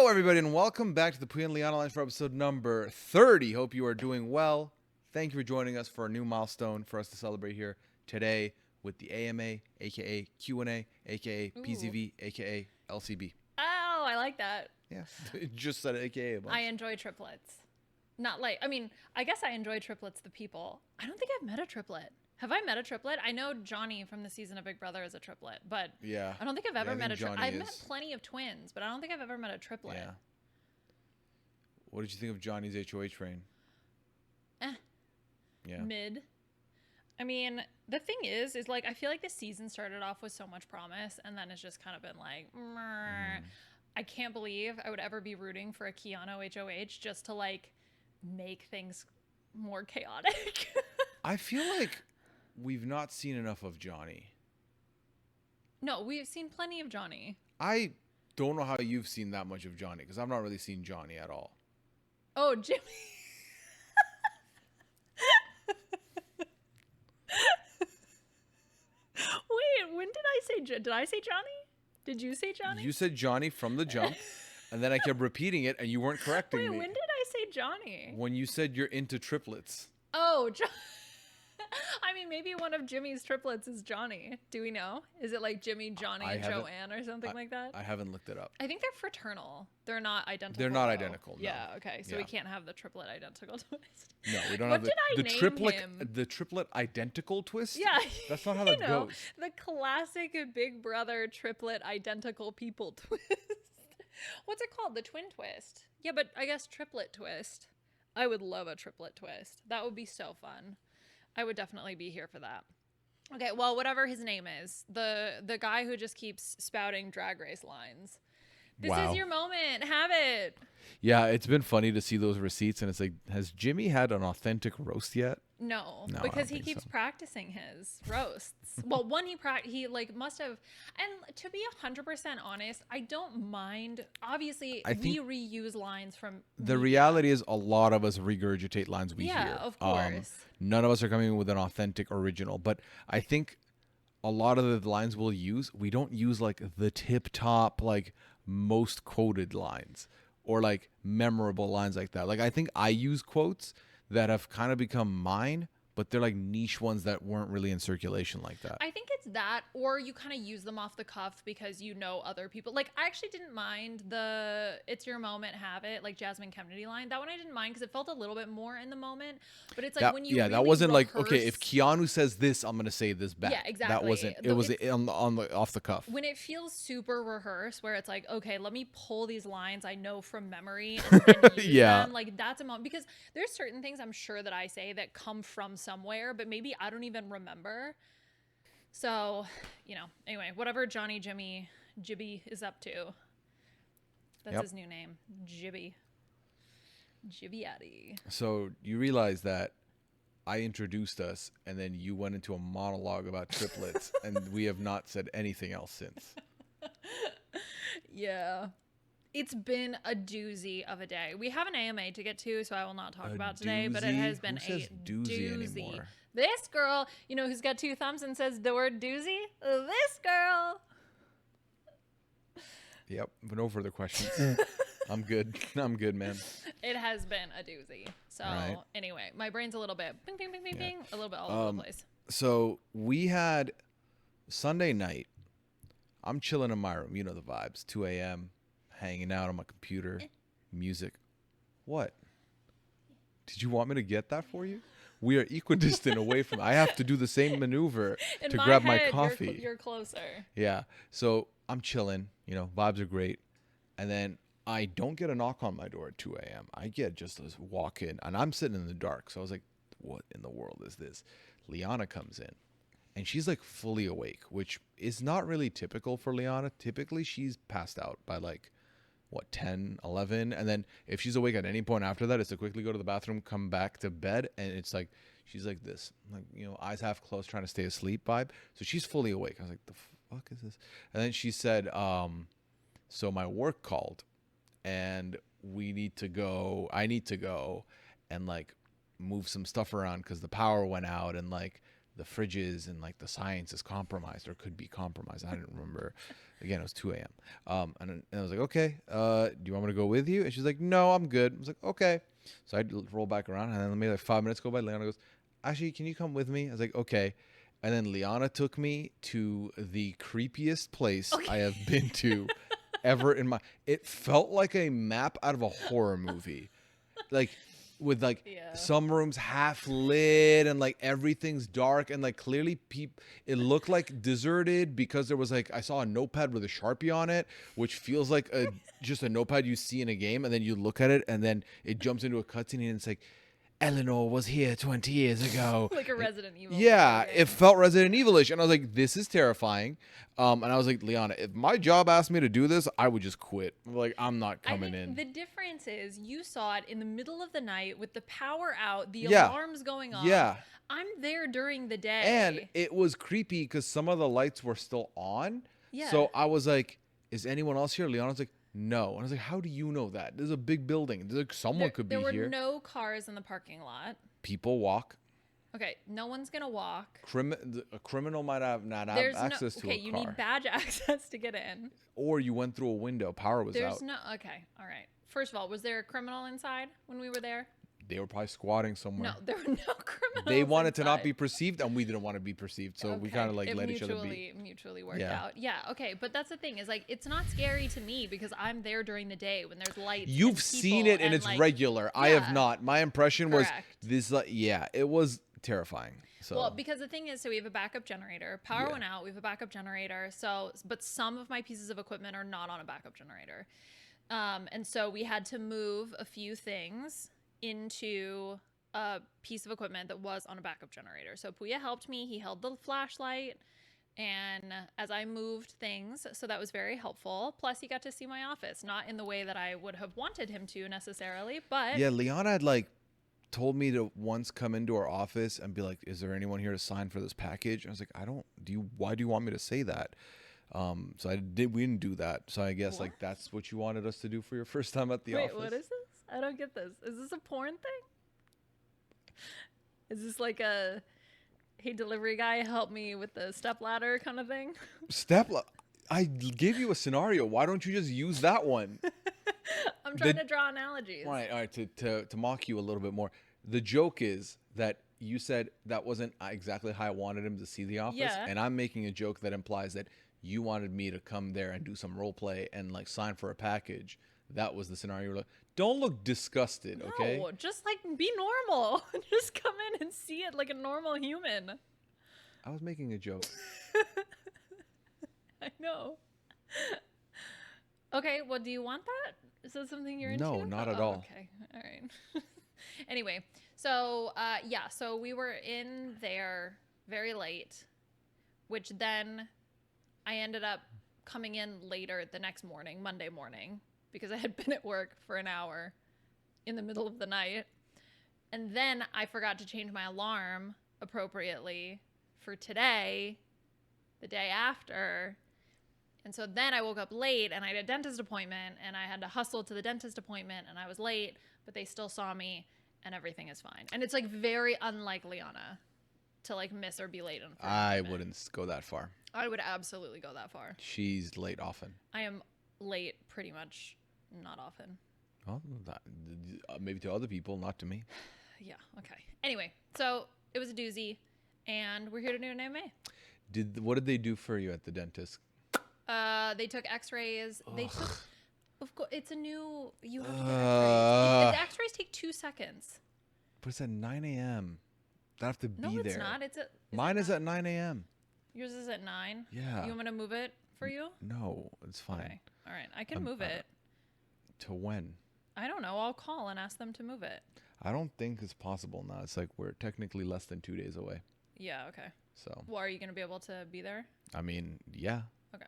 Hello, everybody, and welcome back to the Pooya and Liana Lounge for episode number 30. Hope you are doing well. Thank you for joining us for a new milestone for us to celebrate here today with the AMA, aka Q&A, aka PZV, aka LCB. Oh, I like that. Yeah, just said aka a bunch. I enjoy triplets. I guess I enjoy triplets, the people. I don't think I've met a triplet. Have I met a triplet? I know Johnny from the season of Big Brother is a triplet, but yeah, I don't think I've ever met a triplet. I've met is. plenty of twins, but I don't think I've ever met a triplet. Yeah. What did you think of Johnny's HOH train? Yeah. Mid. I mean, the thing is like, I feel like the season started off with so much promise, and then it's just kind of been like, I can't believe I would ever be rooting for a Keanu HOH just to like make things more chaotic. I feel like we've not seen enough of Johnny. No, we've seen plenty of Johnny. I don't know how you've seen that much of Johnny, because I've not really seen Johnny at all. Oh, Jimmy. Wait, when did I say Johnny? Did you say Johnny? You said Johnny from the jump, and then I kept repeating it, and you weren't correcting me. Wait, when did I say Johnny? When you said you're into triplets. Oh, I mean, maybe one of Jimmy's triplets is Johnny. Do we know? Is it like Jimmy, Johnny, and Joanne or something like that? I haven't looked it up. I think they're fraternal. They're not identical. They're not identical. No. Yeah, okay. So we can't have the triplet identical twist. No, we don't What have did I name him? The triplet identical twist? Yeah. That's not how that goes. The classic Big Brother triplet identical people twist. What's it called? The twin twist. Yeah, but I guess triplet twist. I would love a triplet twist. That would be so fun. I would definitely be here for that. Okay, well, whatever his name is, the guy who just keeps spouting Drag Race lines. This is your moment. Have it. Yeah, it's been funny to see those receipts, and it's like, has Jimmy had an authentic roast yet? No, because he keeps practicing his roasts. Well, one he like must have, and to be 100% honest, I don't mind. Obviously, we reuse lines from. The reality is, a lot of us regurgitate lines we hear. Yeah, of course. None of us are coming with an authentic original, but I think a lot of the lines we'll use, we don't use like the tip top, like most quoted lines or like memorable lines like that. Like I think I use quotes that have kind of become mine, but they're like niche ones that weren't really in circulation like that. I think it's that, or you kind of use them off the cuff because you know other people. Like, I actually didn't mind the "It's your moment, have it," like Jasmine Kennedy line. That one I didn't mind because it felt a little bit more in the moment. But it's like when you that wasn't like, okay, if Keanu says this, I'm gonna say this back. Yeah, exactly. That wasn't. It was on the off the cuff. When it feels super rehearsed, where it's like, okay, let me pull these lines I know from memory and use them. Like that's a moment, because there's certain things I'm sure that I say that come from somewhere, but maybe I don't even remember. So, anyway, whatever Johnny Jibby is up to. That's his new name. Jibby. Jibbiati. So you realize that I introduced us and then you went into a monologue about triplets and we have not said anything else since. Yeah. It's been a doozy of a day. We have an AMA to get to, so I will not talk about today, but it has been a doozy. Anymore? This girl, who's got two thumbs and says the word doozy? This girl. Yep. But no further questions. I'm good. I'm good, man. It has been a doozy. So anyway, my brain's a little bit ping, ping, ping, ping, ping, a little bit all over the place. So we had Sunday night. I'm chilling in my room. You know the vibes. 2 a.m. Hanging out on my computer, music. What? Did you want me to get that for you? We are equidistant away from. I have to do the same maneuver to grab my coffee. You're closer. Yeah. So I'm chilling. Vibes are great. And then I don't get a knock on my door at 2 a.m. I get just a walk in, and I'm sitting in the dark. So I was like, what in the world is this? Liana comes in. And she's like fully awake, which is not really typical for Liana. Typically, she's passed out by like 10, 11, and then if she's awake at any point after that, it's to quickly go to the bathroom, come back to bed, and it's like she's like this, like eyes half closed, trying to stay asleep vibe. So she's fully awake. I was like, the fuck is this? And then she said, so my work called, and I need to go and like move some stuff around because the power went out, and like the fridges and like the science is compromised or could be compromised. I didn't remember. Again, it was 2 a.m. And I was like, okay, do you want me to go with you? And she's like, no, I'm good. I was like, okay. So I roll back around, and then maybe like 5 minutes go by. Liana goes, actually, can you come with me? I was like, okay. And then Liana took me to the creepiest place I have been to ever in my. It felt like a map out of a horror movie, like with like some rooms half lit and like everything's dark and like clearly it looked like deserted because there was like I saw a notepad with a Sharpie on it, which feels like just a notepad you see in a game, and then you look at it and then it jumps into a cutscene and it's like, Eleanor was here 20 years ago. Like a Resident Evil. Yeah, it felt Resident Evil-ish. And I was like, this is terrifying. And I was like, Liana, if my job asked me to do this, I would just quit. Like, I'm not coming in. The difference is you saw it in the middle of the night with the power out, the alarms going off. Yeah. I'm there during the day. And it was creepy because some of the lights were still on. Yeah. So I was like, is anyone else here? Liana's like, no. And I was like, how do you know that? There's a big building. Like, someone could be here. There were no cars in the parking lot. People walk. Okay, no one's going to walk. A criminal might not have access to a car. Okay, you need badge access to get in. Or you went through a window. Power was out. Okay, all right. First of all, was there a criminal inside when we were there? They were probably squatting somewhere. No, there were no criminals. They wanted inside. to not be perceived, and we didn't want to be perceived. So we kind of like let each other be. Mutually worked out. Yeah, okay. But that's the thing is like it's not scary to me because I'm there during the day when there's lights. You've seen it and it's like, regular. I have not. My impression was this. It was terrifying. So. Well, because the thing is, so we have a backup generator. Power went out. We have a backup generator. So, but some of my pieces of equipment are not on a backup generator, and so we had to move a few things into a piece of equipment that was on a backup generator. So Pooya helped me. He held the flashlight, and as I moved things, so that was very helpful. Plus, he got to see my office, not in the way that I would have wanted him to necessarily, but yeah, Liana had like told me to once come into our office and be like, is there anyone here to sign for this package? And I was like, why do you want me to say that? So we didn't do that. So I guess like that's what you wanted us to do for your first time at the office. Wait, what is this? I don't get this. Is this a porn thing? Is this like a, hey, delivery guy, help me with the stepladder kind of thing? I gave you a scenario. Why don't you just use that one? I'm trying to draw analogies. All right. To mock you a little bit more, the joke is that you said that wasn't exactly how I wanted him to see the office, and I'm making a joke that implies that you wanted me to come there and do some role play and like sign for a package. That was the scenario. Don't look disgusted, okay? No, just like be normal. Just come in and see it like a normal human. I was making a joke. I know. Okay, well, do you want that? Is that something you're into? No, not at all. Okay, all right. Anyway, so so we were in there very late, which then I ended up coming in later the next morning, Monday morning, because I had been at work for an hour in the middle of the night. And then I forgot to change my alarm appropriately for today, the day after. And so then I woke up late and I had a dentist appointment and I had to hustle to the dentist appointment and I was late, but they still saw me and everything is fine. And it's like very unlike Liana to like miss or be late. I wouldn't go that far. I would absolutely go that far. She's late often. I am late pretty much not often. Well, maybe to other people, not to me. Yeah, okay. Anyway, so it was a doozy and we're here to do an AMA. What did they do for you at the dentist? They took x-rays. They took, of course, it's a new, you have to get x-rays. The x-rays take 2 seconds. But it's at 9 a.m. I have to be there. No, it's not. Mine is at 9 a.m. Yours is at 9? Yeah. You want me to move it for you? No, it's fine. Okay. All right. I can move it. To when? I don't know. I'll call and ask them to move it. I don't think it's possible now. It's like we're technically less than 2 days away. Yeah, okay. So. Well, are you going to be able to be there? I mean, yeah. Okay.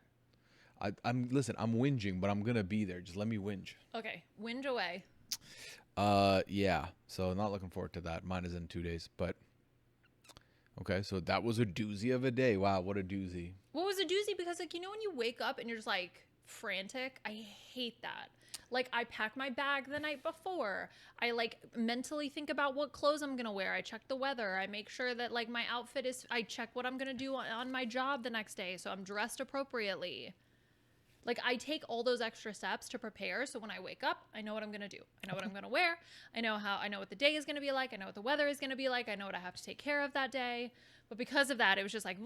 I'm whinging, but I'm going to be there. Just let me whinge. Okay. Whinge away. Yeah. So not looking forward to that. Mine is in 2 days, but okay. So that was a doozy of a day. Wow. What a doozy. What was a doozy? Because like, you know, when you wake up and you're just like frantic. I hate that. Like, I pack my bag the night before. I like mentally think about what clothes I'm gonna wear. I check the weather. I make sure that like my outfit is, I check what I'm gonna do on my job the next day, so I'm dressed appropriately. Like, I take all those extra steps to prepare, so when I wake up, I know what I'm gonna do. I know what I'm gonna wear. I know what the day is gonna be like. I know what the weather is gonna be like. I know what I have to take care of that day. But because of that, it was just like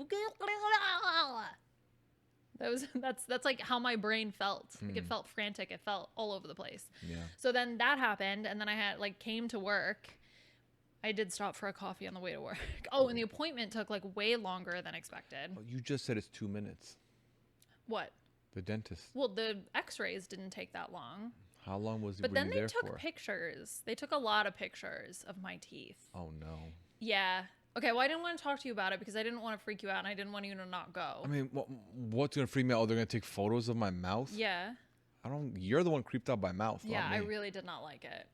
that's like how my brain felt. Like, it felt frantic. It felt all over the place. Yeah. So then that happened, and then I had like came to work. I did stop for a coffee on the way to work. Oh, and the appointment took like way longer than expected. Oh, you just said it's 2 minutes. What? The dentist. Well, the x-rays didn't take that long. How long was it? But were then you they there took for? pictures. They took a lot of pictures of my teeth. Oh no. Yeah. Okay, well, I didn't want to talk to you about it because I didn't want to freak you out and I didn't want you to not go. I mean, what's gonna freak me out? Oh, they're gonna take photos of my mouth. Yeah. You're the one creeped out by mouth. Yeah, not I me. really did not like it.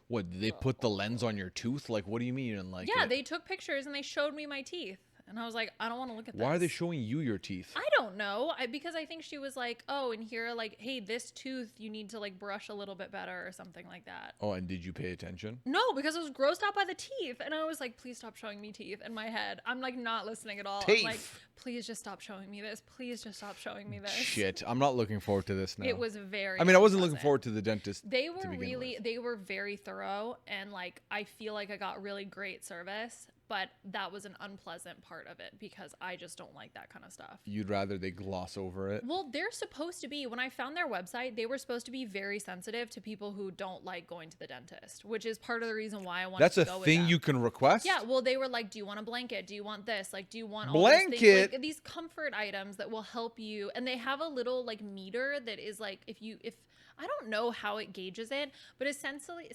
What? Did they put the lens on your tooth? Like, what do you mean you didn't like Yeah, it? they took pictures and they showed me my teeth. And I was like, I don't want to look at this. Why are they showing you your teeth? I don't know. Because I think she was like, oh, and here, like, hey, this tooth, you need to, like, brush a little bit better or something like that. Oh, and did you pay attention? No, because I was grossed out by the teeth. And I was like, please stop showing me teeth in my head. I'm, like, not listening at all. Teeth. I'm like, please just stop showing me this. Please just stop showing me this. Shit, I'm not looking forward to this now. It was very I mean, I wasn't looking unpleasant. forward to the dentist. They to were begin with. they were very thorough, and like I feel like I got really great service, but that was an unpleasant part of it because I just don't like that kind of stuff. You'd rather they gloss over it? Well, they're supposed to be, when I found their website, they were supposed to be very sensitive to people who don't like going to the dentist, which is part of the reason why I wanted That's to a go with thing them. you can request? Yeah, well, they were like, do you want a blanket? Do you want this? Like, do you want all Blanket? these things? Like, these comfort items that will help you. And they have a little like meter that is like, if I don't know how it gauges it, but essentially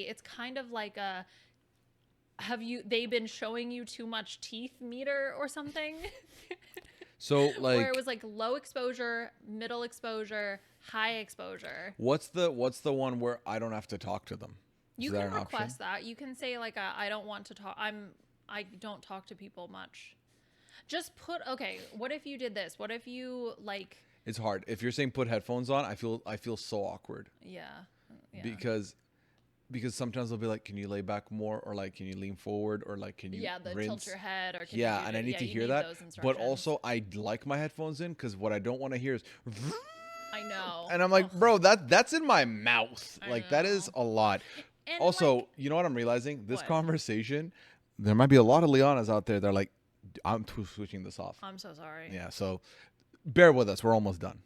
it's kind of like a, they been showing you too much teeth meter or something? So like, where it was like low exposure, middle exposure, high exposure. what's the one where I don't have to talk to them? You Is that can an option? request that. You can say like, I don't want to talk. I don't talk to people much. Just okay, what if you did this? What if you like, It's hard. If you're saying put headphones on, I feel so awkward yeah. because sometimes they'll be like, can you lay back more, or like, can you lean forward, or like, can you the rinse? tilt your head, or can Yeah, you, and I need to you hear need that. those But instructions. also, I like my headphones in because what I don't want to hear is, I know. and I'm like, bro, that's in my mouth. I Like, that is know. a lot. And, Also, like, you know what I'm realizing? This What? conversation, there might be a lot of Lianas out there that are like, I'm switching this off. I'm so sorry. Yeah, so bear with us. We're almost done.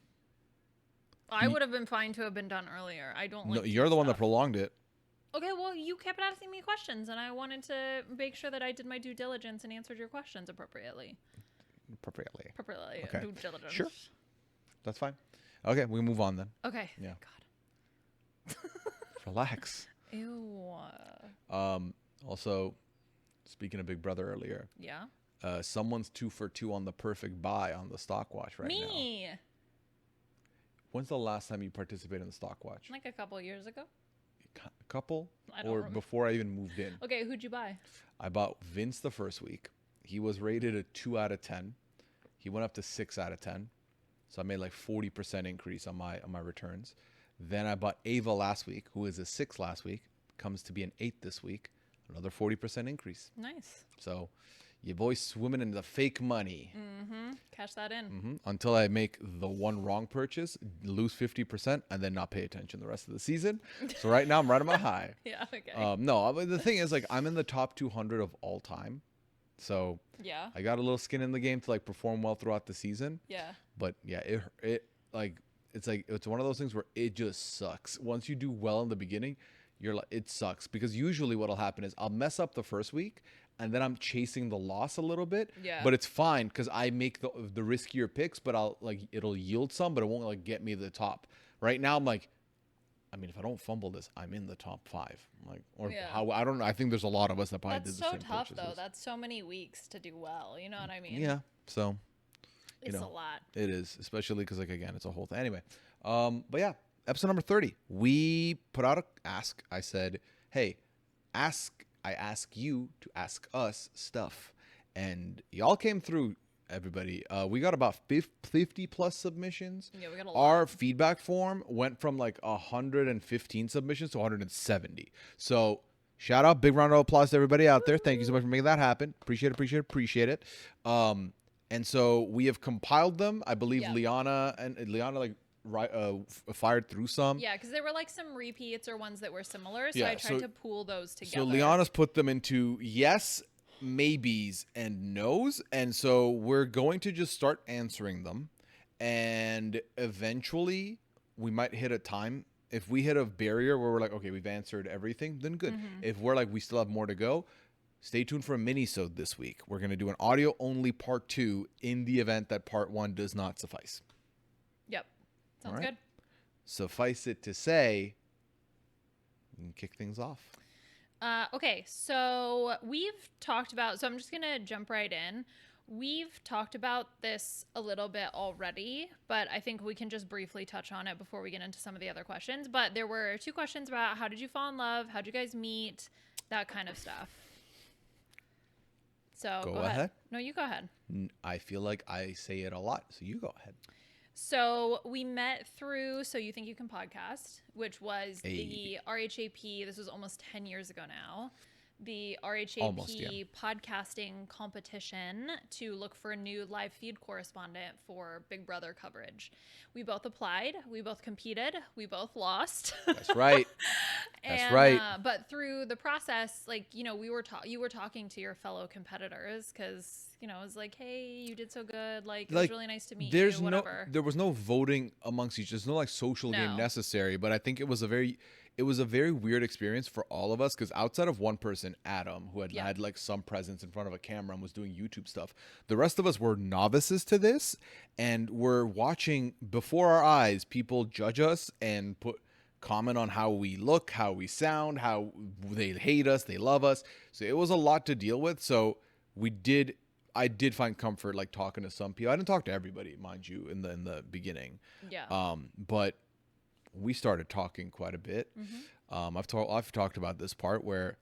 I would have been fine to have been done earlier. I don't like No, you're the one that stuff. prolonged it. Okay, well, you kept asking me questions, and I wanted to make sure that I did my due diligence and answered your questions appropriately. Appropriately. Okay. Due diligence. Sure. That's fine. Okay, we move on then. Okay. Yeah. God. Relax. Ew. Also, speaking of Big Brother earlier, Yeah. someone's 2 for 2 on the perfect buy on the Stockwatch right now. Me. When's the last time you participated in the Stockwatch? Like a couple years ago. A couple? I don't Or remember. before I even moved in? Okay, who'd you buy? I bought Vince the first week. He was rated a 2 out of 10. He went up to 6 out of 10. So I made like 40% increase on my returns. Then I bought Ava last week, who is a 6 last week, comes to be an 8 this week. Another 40% increase. Nice. So your boy's swimming in the fake money. Mm-hmm. Cash that in. Until I make the one wrong purchase, lose 50%, and then not pay attention the rest of the season. So right now I'm right on my high. Yeah, okay. No, but the thing is, like, I'm in the top 200 of all time. So yeah. I got a little skin in the game to like perform well throughout the season. Yeah. But yeah, it's one of those things where it just sucks. Once you do well in the beginning, you're like, it sucks, because usually what'll happen is I'll mess up the first week and then I'm chasing the loss a little bit. Yeah. But it's fine because I make the riskier picks, but it'll yield some, but it won't like get me to the top. Right now I'm like, I mean, if I don't fumble this, I'm in the top 5. Like, or Yeah. how, I don't know. I think there's a lot of us that probably That's did the so same tough, purchases. though. That's so many weeks to do well. You know what I mean? Yeah. So It's know, a lot. it is, especially because, like, again, it's a whole thing. Anyway, but yeah, episode number 30. We put out a ask. I said, hey, I ask you to ask us stuff. And y'all came through everybody. We got about 50 plus submissions. Yeah, we got a lot. Our feedback form went from like 115 submissions to 170. So shout out, big round of applause to everybody out there. Thank you so much for making that happen. Appreciate it. And so we have compiled them. I believe Liana like fired through some. Yeah, because there were like some repeats or ones that were similar. So I tried to pool those together. So Liana's put them into yes, maybes, and no's. And so we're going to just start answering them. And eventually we might hit a time. If we hit a barrier where we're like, okay, we've answered everything, then good. If we're like, we still have more to go, stay tuned for a mini-sode this week. We're going to do an audio-only part 2 in the event that part 1 does not suffice. Yep. Sounds good. Suffice it to say, we can kick things off. Okay, so we've talked about, so I'm just going to jump right in. We've talked about this a little bit already, but I think we can just briefly touch on it before we get into some of the other questions. But there were 2 questions about how did you fall in love? How did you guys meet? That kind of stuff. So go ahead. No, you go ahead. I feel like I say it a lot, so you go ahead. So we met through So You Think You Can Podcast, which was the RHAP. This was almost 10 years ago now. The RHAP podcasting competition to look for a new live feed correspondent for Big Brother coverage. We both applied. We both competed. We both lost. That's right. Right. But through the process, like, you know, you were talking to your fellow competitors because, you know, it was like, hey, you did so good. Like, it was really nice to meet you. Whatever. There was no voting amongst each. There's no like social game necessary. But I think it was a very weird experience for all of us because outside of one person, Adam, who had like some presence in front of a camera and was doing YouTube stuff, the rest of us were novices to this and we're watching before our eyes people judge us and comment on how we look, how we sound, how they hate us, they love us. So it was a lot to deal with. So I did find comfort like talking to some people. I didn't talk to everybody, mind you, in the beginning. Yeah. But we started talking quite a bit. I've talked about this part where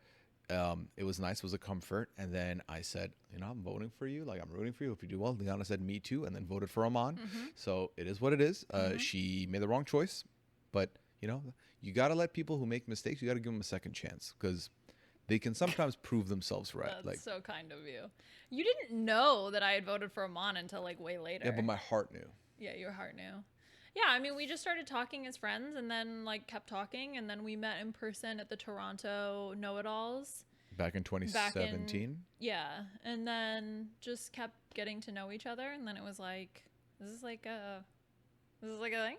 it was nice, it was a comfort, and then I said, you know, I'm voting for you, like I'm rooting for you. If you do well, Liana said me too, and then voted for Aman. So it is what it is. She made the wrong choice, but you know, you got to let people who make mistakes, you got to give them a second chance because they can sometimes prove themselves right. That's like so kind of you. You didn't know that I had voted for Aman until like way later. Yeah, but my heart knew. Yeah, your heart knew. Yeah, I mean, we just started talking as friends and then like kept talking and then we met in person at the Toronto Know-It-Alls. Back in 2017? Yeah, and then just kept getting to know each other and then it was like, is this like a thing?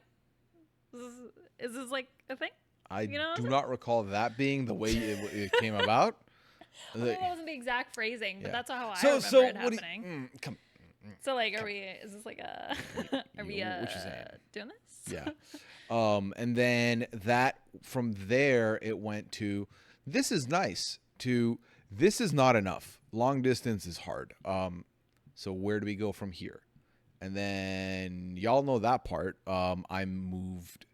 Is this like a thing? I do not recall that being the way it came about. I mean, that wasn't the exact phrasing, but that's how I remember it happening. So like, is this like are we doing this? Yeah. And then from there it went to, this is nice, to this is not enough. Long distance is hard. So where do we go from here? And then y'all know that part. I moved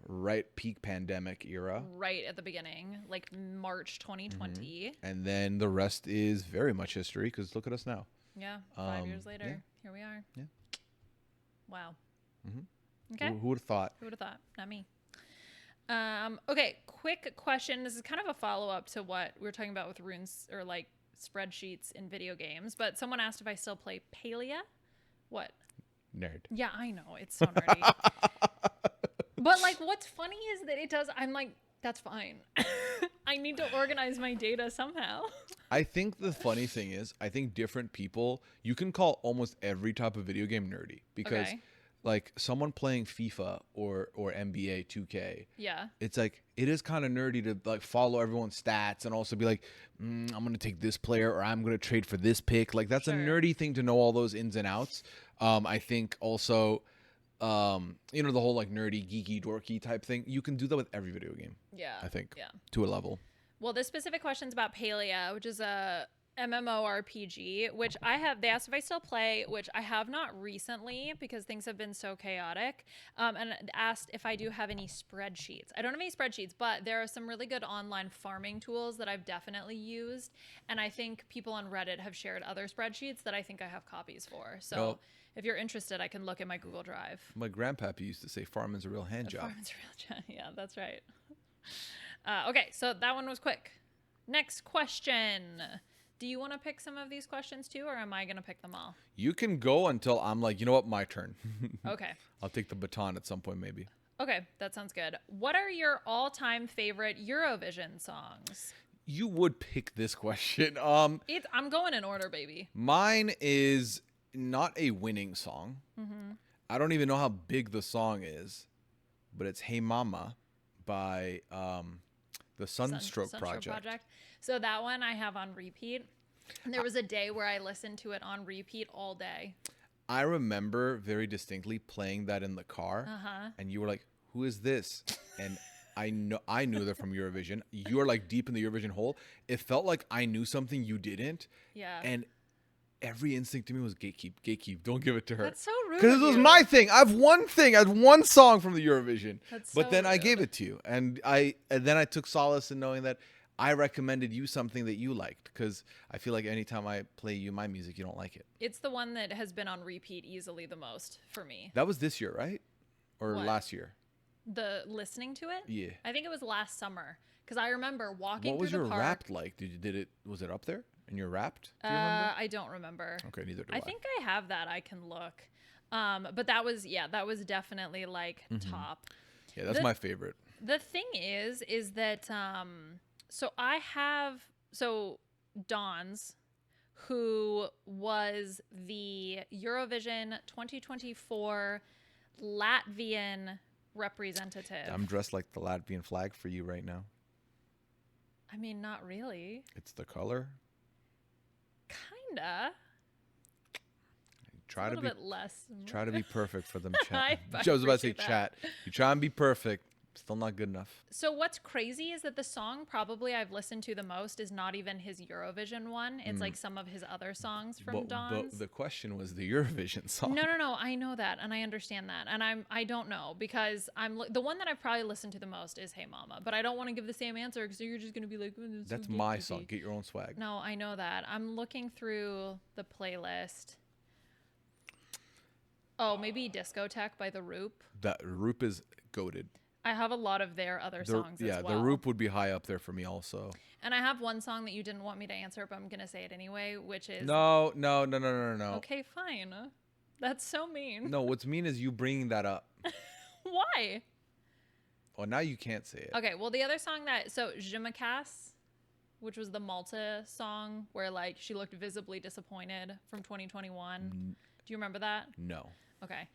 right peak pandemic era. Right at the beginning, like March 2020. And then the rest is very much history because look at us now. Yeah, 5 years later, here we are. Yeah. Wow. Okay. Who would have thought? Who would have thought? Not me. Okay, quick question. This is kind of a follow-up to what we were talking about with runes or like spreadsheets in video games, but someone asked if I still play Pooya. What? Nerd. Yeah, I know. It's so nerdy. But like what's funny is that it does, I'm like, that's fine. I need to organize my data somehow. I think the funny thing is, I think different people, you can call almost every type of video game nerdy because like someone playing FIFA or NBA 2K. Yeah. It's like, it is kind of nerdy to like follow everyone's stats and also be like, I'm going to take this player or I'm going to trade for this pick. Like that's a nerdy thing to know all those ins and outs. I think also, you know, the whole like nerdy, geeky, dorky type thing. You can do that with every video game. Yeah. I think. Yeah. To a level. Well, this specific question's about Pooya, which is a MMORPG, which I have. They asked if I still play, which I have not recently because things have been so chaotic. And asked if I do have any spreadsheets. I don't have any spreadsheets, but there are some really good online farming tools that I've definitely used. And I think people on Reddit have shared other spreadsheets that I think I have copies for. So No. if you're interested, I can look at my Google Drive. My grandpappy used to say farming's a real hand job. Farming's a real job. Yeah, that's right. Okay, so that one was quick. Next question. Do you want to pick some of these questions too, or am I going to pick them all? You can go until I'm like, you know what, my turn. Okay. I'll take the baton at some point, maybe. Okay, that sounds good. What are your all-time favorite Eurovision songs? You would pick this question. I'm going in order, baby. Mine is not a winning song. I don't even know how big the song is, but it's Hey Mama by the Sunstroke Project. So that one I have on repeat. And there was a day where I listened to it on repeat all day. I remember very distinctly playing that in the car, and you were like, "Who is this?" And I knew they're from Eurovision. You were like deep in the Eurovision hole. It felt like I knew something you didn't. Yeah. And every instinct to me was gatekeep. Don't give it to her. That's so rude. Because it was my thing. I have one thing. I have one song from the Eurovision. That's but so then I rude. gave it to you, and then I took solace in knowing that I recommended you something that you liked, because I feel like anytime I play you my music, you don't like it. It's the one that has been on repeat easily the most for me. That was this year, right? Or What? last year? The listening to it? Yeah. I think it was last summer because I remember walking What was through your the park. wrapped like? Was it up there? And you're wrapped? Do you remember? I don't remember. Okay, neither do I. I think I have that. I can look. But that was definitely like top. Yeah, that's my favorite. The thing is that Don's, who was the Eurovision 2024 Latvian representative. I'm dressed like the Latvian flag for you right now. I mean, not really. It's the color. Kinda. Try a to little be bit less. Try to be perfect for them, chat. I I was about to say appreciate that. chat. You try and be perfect. Still not good enough. So what's crazy is that the song probably I've listened to the most is not even his Eurovision one. It's like some of his other songs from Don's. But the question was the Eurovision song. No. I know that, and I understand that, and I don't know because the one that I've probably listened to the most is Hey Mama, but I don't want to give the same answer because you're just gonna be like, oh, That's so my gatekeepy." song. Get your own swag. No, I know that. I'm looking through the playlist. Oh, maybe Discotheque by the RHAP. That RHAP is goated. I have a lot of their other songs Yeah, as well. the RHAP would be high up there for me also. And I have one song that you didn't want me to answer, but I'm going to say it anyway, which is... No. Okay, fine. That's so mean. No, what's mean is you bringing that up. Why? Oh, now you can't say it. Okay, well, the other song that... So, Je me casse, which was the Malta song where, like, she looked visibly disappointed from 2021. Do you remember that? No. Okay.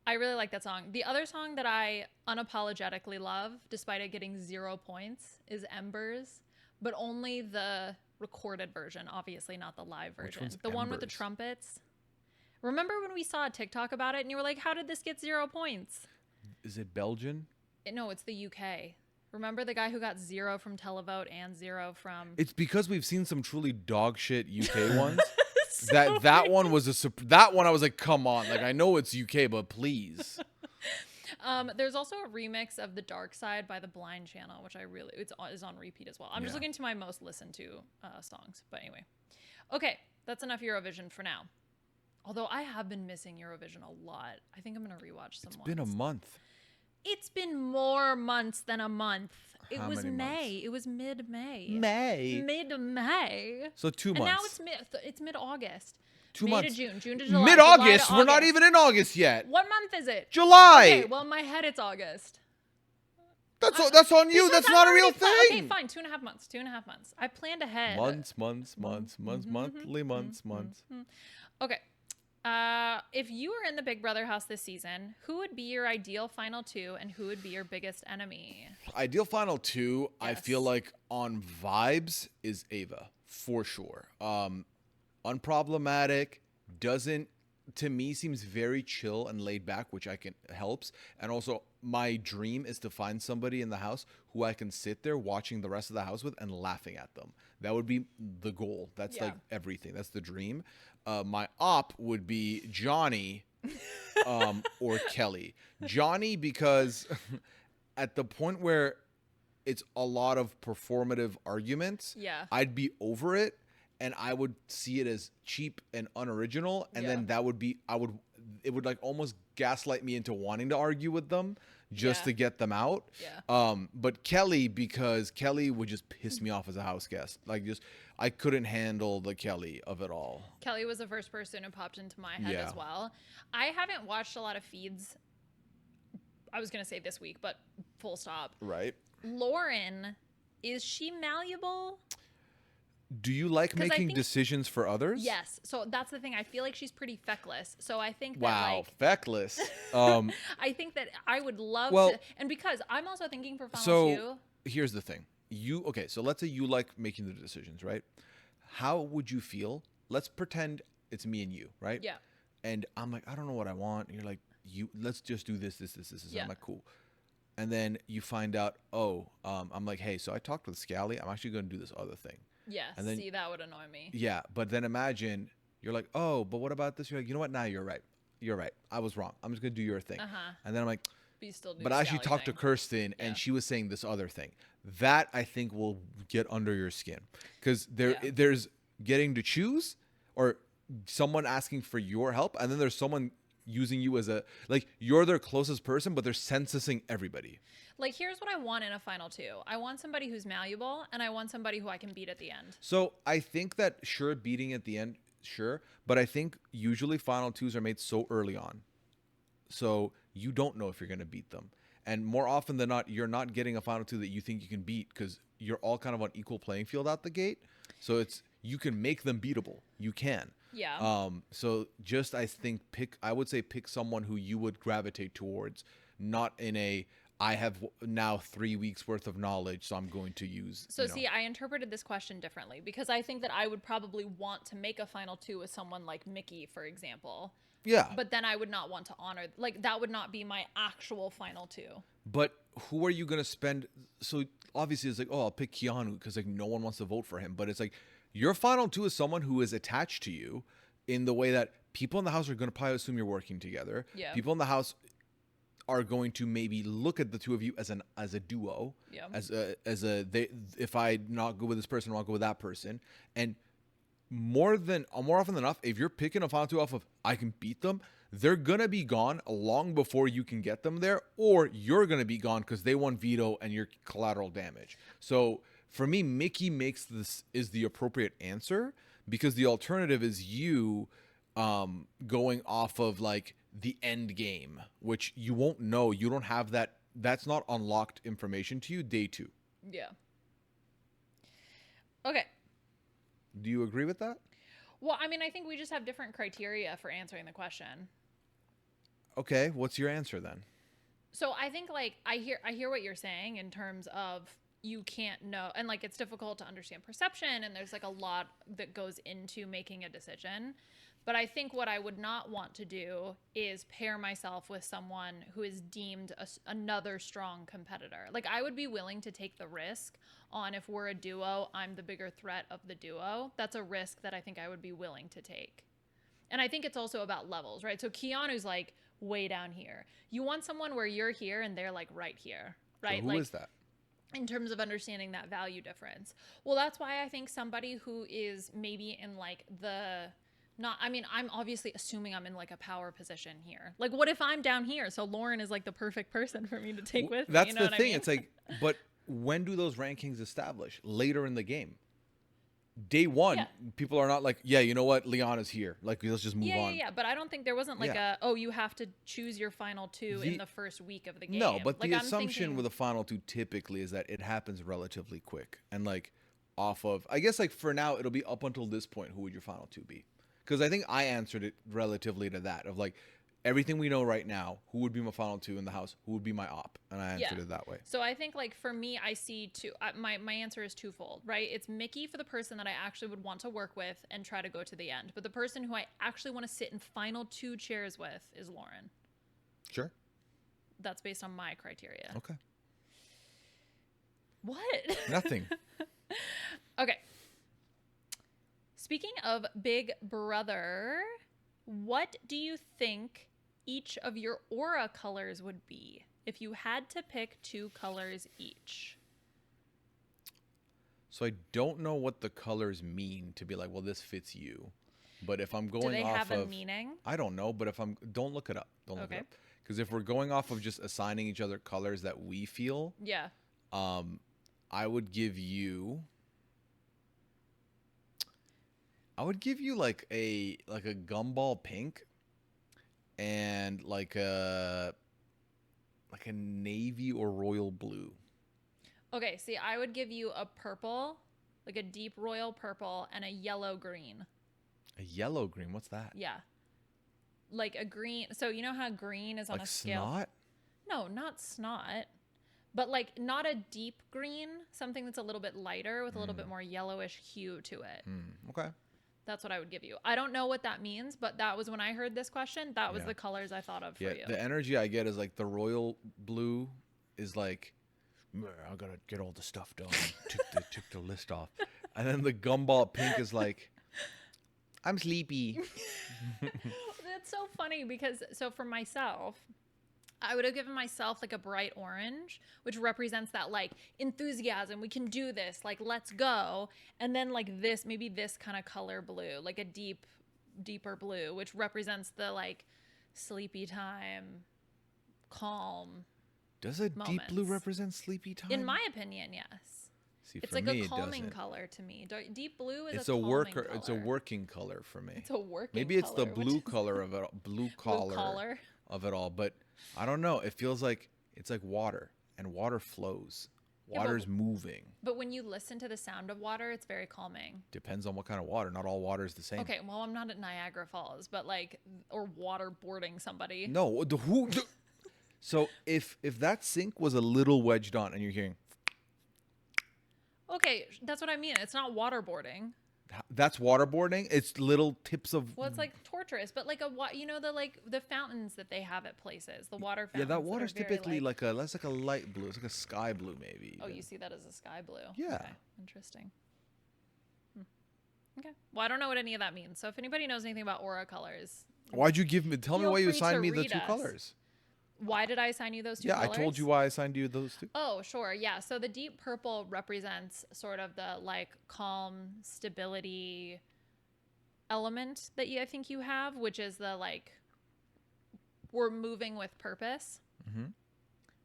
I really like that song. The other song that I unapologetically love, despite it getting 0 points, is Embers, but only the recorded version, obviously not the live version. Which one's the one with the Embers? trumpets. Remember when we saw a TikTok about it and you were like, how did this get 0 points? Is it Belgian? No, it's the UK. Remember the guy who got 0 from Televote and 0 from... It's because we've seen some truly dog shit UK ones. So that one was that one I was like, come on, like I know it's UK, but please. There's also a remix of The Dark Side by the Blind Channel, which is on repeat as well. I'm just looking to my most listened to songs. But anyway. Okay, that's enough Eurovision for now. Although I have been missing Eurovision a lot. I think I'm going to rewatch some It's been a month. It's been more months than a month. It How was many May. months? It was mid-May. May. Mid-May. So 2 And months. now it's mid-August. 2 May months. to June. June to July. Mid-August. July We're to not August. even in August yet. What month is it? July. Okay, well, in my head, it's August. That's on you. Because That's I'm not a real already thing. Okay, fine. 2.5 months. 2.5 months. I planned ahead. Months, monthly months. Okay. If you were in the Big Brother house this season, who would be your ideal final two and who would be your biggest enemy? Ideal final two, I Yes. feel like on vibes is Ava for sure. Unproblematic, doesn't to me seems very chill and laid back, which I can helps. And also, my dream is to find somebody in the house who I can sit there watching the rest of the house with and laughing at them. That would be the goal. That's Yeah. like everything. That's the dream. My op would be Johnny, or Kelly. Johnny, because at the point where it's a lot of performative arguments, Yeah. I'd be over it and I would see it as cheap and unoriginal. And then that would be, it would like almost gaslight me into wanting to argue with them just to get them out. Yeah. But Kelly, because Kelly would just piss me off as a house guest. Like just, I couldn't handle the Kelly of it all. Kelly was the first person who popped into my head Yeah. as well. I haven't watched a lot of feeds. I was going to say this week, but full stop. Right. Lauren, is she malleable? Do you like 'Cause I making think- decisions for others? Yes. So that's the thing. I feel like she's pretty feckless. So I think that Wow, like feckless. I think that I would love Well, to, and because I'm also thinking for final so two. here's the thing. Okay, so let's say you like making the decisions, right? How would you feel? Let's pretend it's me and you, right? Yeah. And I'm like, I don't know what I want. And you're like, let's just do this. Yeah. I'm like, cool. And then you find out, I'm like, hey, so I talked with Scally. I'm actually going to do this other thing. Yeah. And then- See, that would annoy me. Yeah, but then imagine you're like, oh, but what about this? You're like, you know what? Now you're right. You're right. I was wrong. I'm just going to do your thing. Uh-huh. And then I'm like, But you still do but I actually Scally talked to thing. Kirsten Yeah. and she was saying this other thing. That I think will get under your skin because Yeah. there's getting to choose or someone asking for your help. And then there's someone using you as like you're their closest person, but they're censusing everybody. Like, here's what I want in a final two. I want somebody who's malleable, and I want somebody who I can beat at the end. So I think that sure, beating at the end, sure. But I think usually final twos are made so early on. So you don't know if you're going to beat them. And more often than not, you're not getting a final two that you think you can beat because you're all kind of on equal playing field out the gate. So you can make them beatable. You can. Yeah. So just I would say pick someone who you would gravitate towards, not in I have now 3 weeks worth of knowledge, so I'm going to use. So see, I interpreted this question differently because I think that I would probably want to make a final two with someone like Mickey, for example. Yeah. But then I would not want to honor, like, that would not be my actual final two. But who are you going to spend? So obviously it's like, oh, I'll pick Keanu because like no one wants to vote for him. But it's like your final two is someone who is attached to you in the way that people in the house are going to probably assume you're working together. Yeah. People in the house are going to maybe look at the two of you as a duo. Yeah. If I'm not good with this person, I'll go with that person. And more often than not, if you're picking a final two off of I can beat them, they're gonna be gone long before you can get them there, or you're gonna be gone because they won veto and you're collateral damage. So for me, Mickey makes this is the appropriate answer because the alternative is you going off of like the end game, which you won't know. You don't have that. That's not unlocked information to you day two. Yeah. Okay. Do you agree with that? Well, I mean, I think we just have different criteria for answering the question. Okay, what's your answer then? So I think like I hear what you're saying in terms of you can't know, and like it's difficult to understand perception, and there's like a lot that goes into making a decision. But I think what I would not want to do is pair myself with someone who is deemed another strong competitor. Like I would be willing to take the risk on if we're a duo, I'm the bigger threat of the duo. That's a risk that I think I would be willing to take. And I think it's also about levels, right? So Keanu's like way down here. You want someone where you're here and they're like right here, right? So who like, is that? in terms of understanding that value difference. Well, that's why I think somebody who is maybe in like I'm obviously assuming I'm in like a power position here. Like what if I'm down here? So Lauren is like the perfect person for me to take with me. That's You know the what thing. I mean? It's like, but when do those rankings establish? Later in the game. Day one, Yeah. people are not like, yeah, you know what? Liana's here. Like, let's just move yeah, on. yeah. But I don't think there wasn't like Yeah. you have to choose your final two in the first week of the game. No, but like, the I'm assumption thinking- with the final two typically is that it happens relatively quick. And like off of, I guess like for now, it'll be up until this point, who would your final two be? Because I think I answered it relatively to that of like, everything we know right now, who would be my final two in the house? Who would be my op? And I answered it that way. So I think like for me, I see two. My answer is twofold, right? It's Mickey for the person that I actually would want to work with and try to go to the end, but the person who I actually want to sit in final two chairs with is Lauren. Sure. That's based on my criteria. Okay. What? Nothing. Okay. Speaking of Big Brother, what do you think each of your aura colors would be if you had to pick two colors each? So I don't know what the colors mean to be like, well, this fits you. But if I'm going Do they off have of, a meaning? I don't know, but if I'm, don't look it up. Don't look it up. Because if we're going off of just assigning each other colors that we feel, Yeah. I would give you like a gumball pink and like a navy or royal blue. Okay, see, I would give you a purple, like a deep royal purple, and a yellow green. A yellow green, what's that? Yeah. Like a green. So you know how green is on Like a scale? snot? No, not snot. But like not a deep green, something that's a little bit lighter with a little bit more yellowish hue to it. Okay. That's what I would give you. I don't know what that means, but that was when I heard this question, that was Yeah. the colors I thought of for Yeah, you. the energy I get is like the royal blue is like, I gotta get all the stuff done. took the list off. And then the gumball pink is like, I'm sleepy. That's so funny because, so for myself, I would have given myself like a bright orange, which represents that like enthusiasm. We can do this. Like, let's go. And then like this, maybe this kind of color blue, like a deeper blue, which represents the like sleepy time, calm. Does a deep blue moments. represent sleepy time? In my opinion, yes. See, It's for like me, a it calming doesn't. color to me. Deep blue is It's a a calming worker. color. It's a working color for me. It's a working Maybe it's the color, which blue is- color of it, blue collar of it all. But I don't know. It feels like it's like water, and water flows. Yeah, Water's moving. But when you listen to the sound of water, it's very calming. Depends on what kind of water. Not all water is the same. Okay, well, I'm not at Niagara Falls, but like, or waterboarding somebody. No, so if that sink was a little wedged on, and you're hearing, Okay, that's what I mean. It's not waterboarding. that's waterboarding. It's little tips of. Well, it's like torturous, but like you know, the fountains that they have at places, the water Yeah, fountains. that are water's very, typically like that's like a light blue. It's like a sky blue, maybe. Oh, even. you see that as a sky blue. Yeah. Okay, interesting. Okay. Well, I don't know what any of that means. So if anybody knows anything about aura colors, Why'd you give me? Tell me Feel why you free assigned to me the read two us. colors. why did I assign you those two Yeah, colors? I told you why I assigned you those two. Oh, sure. Yeah. So the deep purple represents sort of the like calm stability element that I think you have, which is the like we're moving with purpose. Mm-hmm.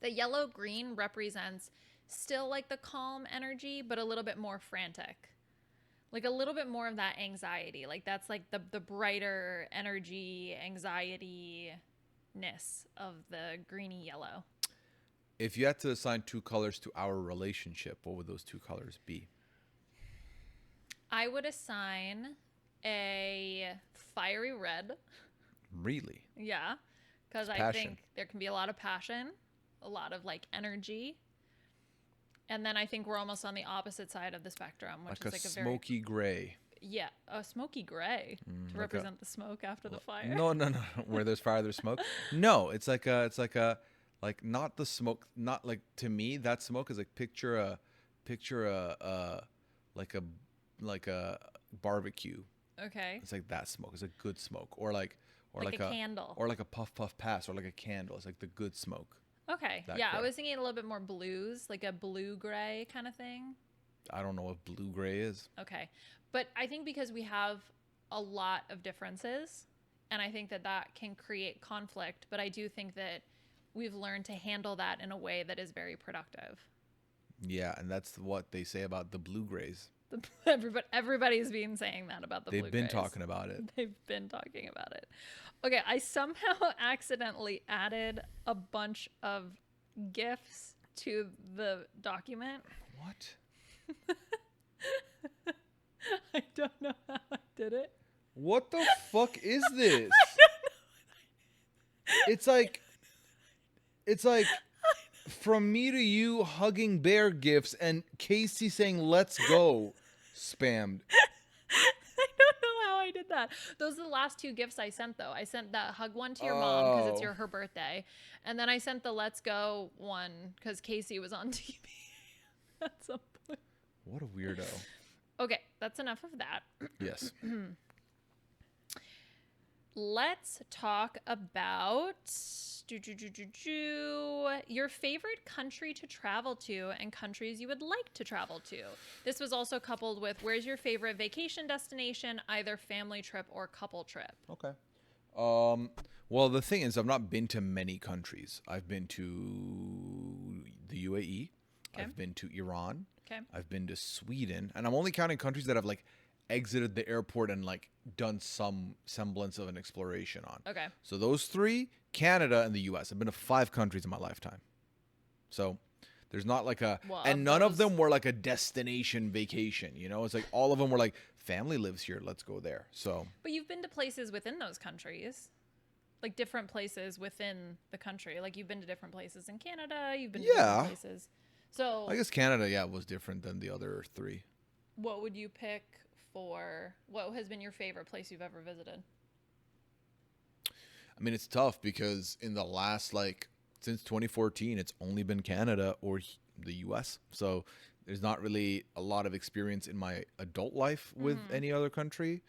The yellow green represents still like the calm energy, but a little bit more frantic. Like a little bit more of that anxiety. Like that's like the brighter energy, anxiety-ness of the greeny yellow. If you had to assign two colors to our relationship, what would those two colors be? I would assign a fiery red. Really? Yeah. Because I passion. think there can be a lot of passion, a lot of like energy. And then I think we're almost on the opposite side of the spectrum, which Like is a like a smoky gray. yeah, a smoky gray to like a- represent the smoke after the fire. No. Where there's fire, there's smoke. No, it's like not the smoke. Not like, to me, that smoke is like picture a like a barbecue. Okay. It's like that smoke. It's a good smoke, or like Like a candle. or like a puff pass, or like a candle. It's like the good smoke. Okay. that Yeah, I gray. was thinking a little bit more blues, like a blue gray kind of thing. I don't know what blue gray is. Okay. But I think because we have a lot of differences, and I think that that can create conflict, but I do think that we've learned to handle that in a way that is very productive. Yeah, and that's what they say about the blue grays. Everybody's been saying that about the They've blue been grays. talking about it. They've been talking about it. Okay, I somehow accidentally added a bunch of GIFs to the document. What? I don't know how I did it. What the fuck is this? It's like it's like from me to you hugging bear gifts and Casey saying let's go spammed. I don't know how I did that. Those are the last two gifts I sent, though. I sent that hug one to your mom because it's Oh, her birthday, and then I sent the let's go one because Casey was on TV at some point. what a weirdo. Okay, that's enough of that. Yes. Let's talk about your favorite country to travel to and countries you would like to travel to. This was also coupled with where's your favorite vacation destination, either family trip or couple trip. Okay. Well, the thing is, I've not been to many countries. I've been to the UAE. Okay. I've been to Iran. Okay. I've been to Sweden, and I'm only counting countries that I've like exited the airport and like done some semblance of an exploration on. Okay. So those three, Canada and the US. I've been to 5 countries in my lifetime. So there's not like a, Well, and of none of those- them were like a destination vacation. You know, it's like all of them were like family lives here. Let's go there. So But you've been to places within those countries. Like different places within the country. Like you've been to different places in Canada, you've been to Yeah. different places. So I guess Canada, yeah, was different than the other 3. what would you pick for what has been your favorite place you've ever visited? I mean, it's tough because in the last like since 2014, it's only been Canada or the US. So there's not really a lot of experience in my adult life with any other country.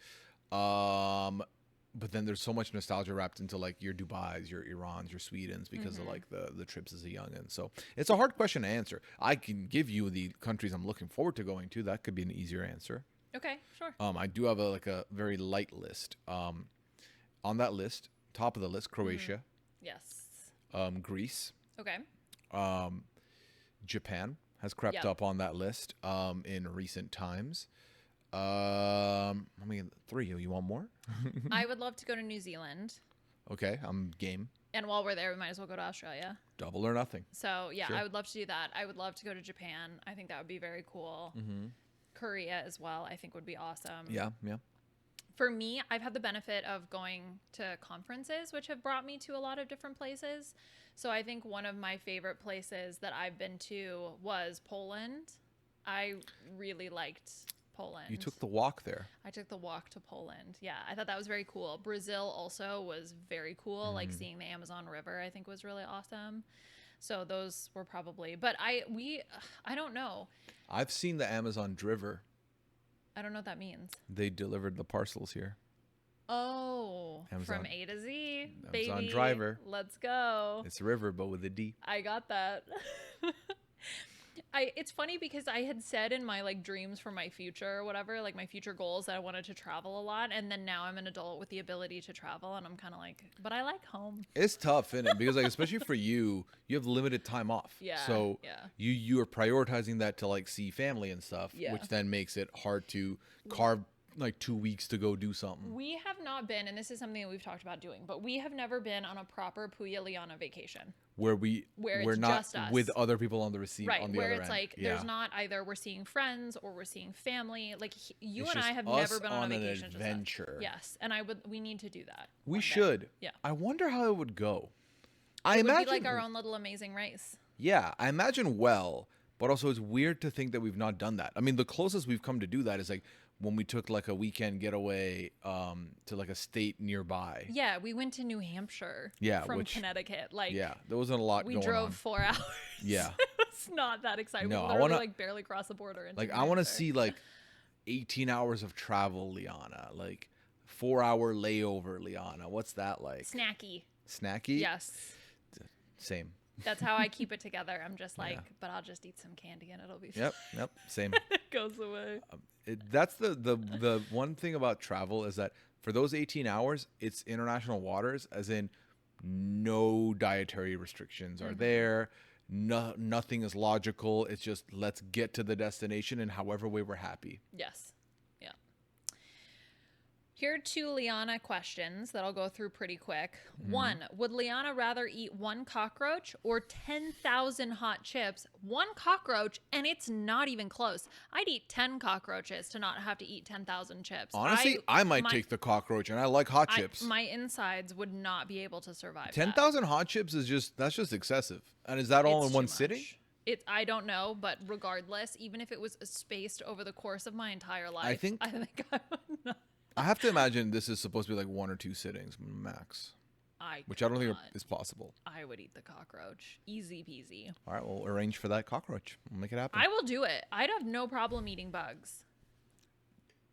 But then there's so much nostalgia wrapped into like your Dubai's, your Iran's, your Sweden's because of like the trips as a youngin. So it's a hard question to answer. I can give you the countries I'm looking forward to going to. That could be an easier answer. Okay, sure. I do have a very light list. On that list, top of the list, Croatia, Yes. Greece, Okay. Japan has crept Yep. up on that list in recent times. I mean, 3. You want more? I would love to go to New Zealand. Okay, I'm game. And while we're there, we might as well go to Australia. Double or nothing. So, yeah, Sure. I would love to do that. I would love to go to Japan. I think that would be very cool. Korea as well, I think would be awesome. Yeah, yeah. For me, I've had the benefit of going to conferences, which have brought me to a lot of different places. So I think one of my favorite places that I've been to was Poland. I really liked Poland. You took the walk there. I took the walk to Poland. Yeah, I thought that was very cool. Brazil also was very cool. Like seeing the Amazon River, I think was really awesome. So those were probably, but I don't know. I've seen the Amazon Driver. I don't know what that means. They delivered the parcels here. Oh, Amazon- from A to Z, Amazon baby. Driver. Let's go. It's river, but with a D. I got that. It's funny because I had said in my like dreams for my future or whatever, like my future goals that I wanted to travel a lot, and then now I'm an adult with the ability to travel, and I'm kind of like, but I like home. It's tough, isn't it? Because like especially for you, you have limited time off. Yeah, So yeah. you are prioritizing that to like see family and stuff, Yeah. which then makes it hard to carve like 2 weeks to go do something. We have not been, and this is something that we've talked about doing, but we have never been on a proper Pooya Liana vacation. Where Where we're it's not just us. with other people on the receipt Right, on the where other it's end. like Yeah. there's not either we're seeing friends or we're seeing family. Like you It's and I just have us never been on a an vacation. just us. adventure. Yes, and we need to do that. We one day. should. Yeah. I wonder how it would go. I It would imagine be like our own little amazing race. Yeah, I imagine well, but also it's weird to think that we've not done that. I mean, the closest we've come to do that is like when we took like a weekend getaway to like a state nearby. Yeah, we went to New Hampshire. Yeah, from which- Connecticut. Like Yeah, there wasn't a lot we going drove on. 4 hours. Yeah. It's not that exciting. No, we I literally wanna- like barely crossed the border. Into Like New I want to Hampshire. see like 18 hours of travel, Liana. Like 4-hour layover, Liana. What's that like? snacky. Snacky? Yes. Same. That's how I keep it together. I'm just like, Yeah. but I'll just eat some candy and it'll be Yep, same. it goes away. That's the one thing about travel is that for those 18 hours, it's international waters, as in no dietary restrictions are there. No, nothing is logical. It's just let's get to the destination in however way we're happy. Yes. Yeah. Here are 2 Liana questions that I'll go through pretty quick. Mm-hmm. 1, would Liana rather eat 1 cockroach or 10,000 hot chips? 1 cockroach, and it's not even close. I'd eat 10 cockroaches to not have to eat 10,000 chips. Honestly, I might take the cockroach, and I like hot chips. My insides would not be able to survive 10,000 hot chips is that's just excessive. And is that all in one sitting? I don't know, but regardless, even if it was spaced over the course of my entire life, I think I would not. I have to imagine this is supposed to be like 1 or 2 sittings max. Which I don't think is possible. I would eat the cockroach. Easy peasy. All right, we'll arrange for that cockroach. We'll make it happen. I will do it. I'd have no problem eating bugs.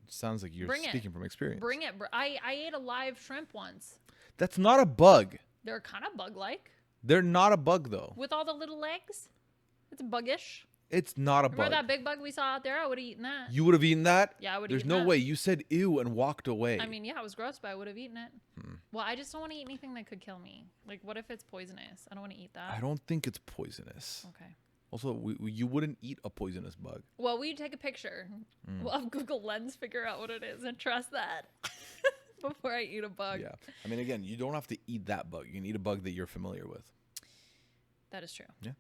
Sounds like you're speaking from experience. Bring it. I ate a live shrimp once. That's not a bug. They're kind of bug-like. They're not a bug, though. With all the little legs? It's buggish. It's not a bug. Remember that big bug we saw out there? I would have eaten that. You would have eaten that? Yeah, I would have eaten that. There's no that. way. You said ew and walked away. I mean, yeah, it was gross, but I would have eaten it. Well, I just don't want to eat anything that could kill me. Like, what if it's poisonous? I don't want to eat that. I don't think it's poisonous. Okay. Also, you wouldn't eat a poisonous bug. Well, we take a picture. We'll have Google Lens figure out what it is and trust that before I eat a bug. Yeah. I mean, again, you don't have to eat that bug. You can eat a bug that you're familiar with. That is true. Yeah.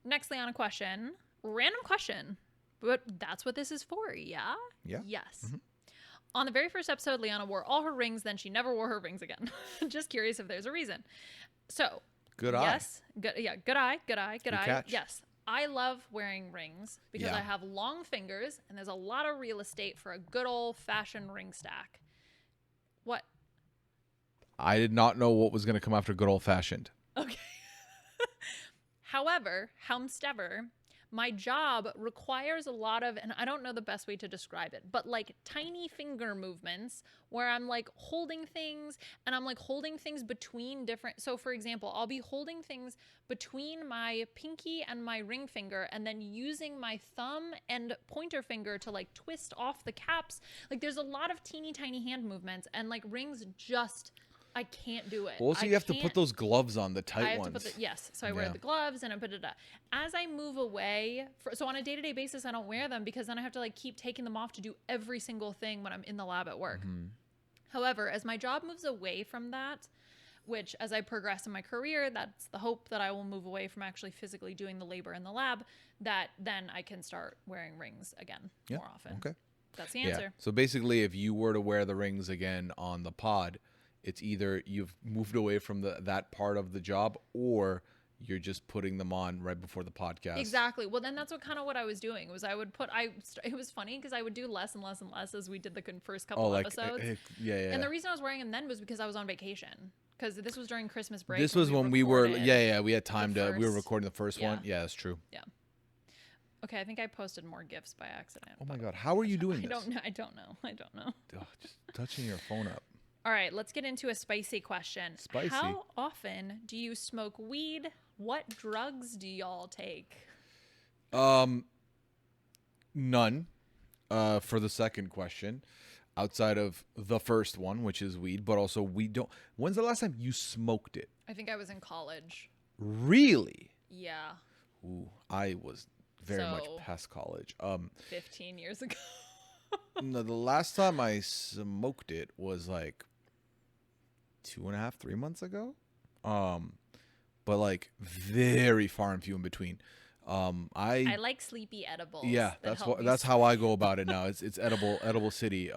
Next Liana question. Random question. But that's what this is for, yeah? Yeah. Yes. On the very first episode, Liana wore all her rings, then she never wore her rings again. Just curious if there's a reason. So. Good eye. Yes. Good eye. Catch. Yes. I love wearing rings because I have long fingers and there's a lot of real estate for a good old-fashioned ring stack. What? I did not know what was going to come after good old-fashioned. Okay. However, my job requires a lot of, and I don't know the best way to describe it, but like tiny finger movements where I'm like holding things and I'm like holding things between different. So for example, I'll be holding things between my pinky and my ring finger and then using my thumb and pointer finger to like twist off the caps. Like there's a lot of teeny tiny hand movements and like rings just... I can't do it. Well, also, you have to put those gloves on, the tight ones. Yes. So I wear the gloves and I put it up. As I move away, so on a day-to-day basis, I don't wear them because then I have to like keep taking them off to do every single thing when I'm in the lab at work. However, as my job moves away from that, which as I progress in my career, that's the hope that I will move away from actually physically doing the labor in the lab, that then I can start wearing rings again more often. Okay. That's the answer. Yeah. So basically, if you were to wear the rings again on the pod, it's either you've moved away from that part of the job or you're just putting them on right before the podcast. Exactly. Well, then that's what I was doing was I would it was funny because I would do less and less and less as we did the first couple episodes. Yeah. And the reason I was wearing them then was because I was on vacation. Because this was during Christmas break. This was when we were, we had time we were recording the first one. Yeah, that's true. Yeah. Okay, I think I posted more GIFs by accident. Oh my God. How are you doing this? I don't know. Ugh, just touching your phone up. All right, let's get into a spicy question. Spicy. How often do you smoke weed? What drugs do y'all take? None. For the second question, outside of the first one, which is weed, but also we don't. When's the last time you smoked it? I think I was in college. Really? Yeah. Ooh, I was very much past college. 15 years ago. No, the last time I smoked it was like 2.5, 3 months ago. But like very far and few in between. I like sleepy edibles. Yeah, that's how I go about it now. It's edible city.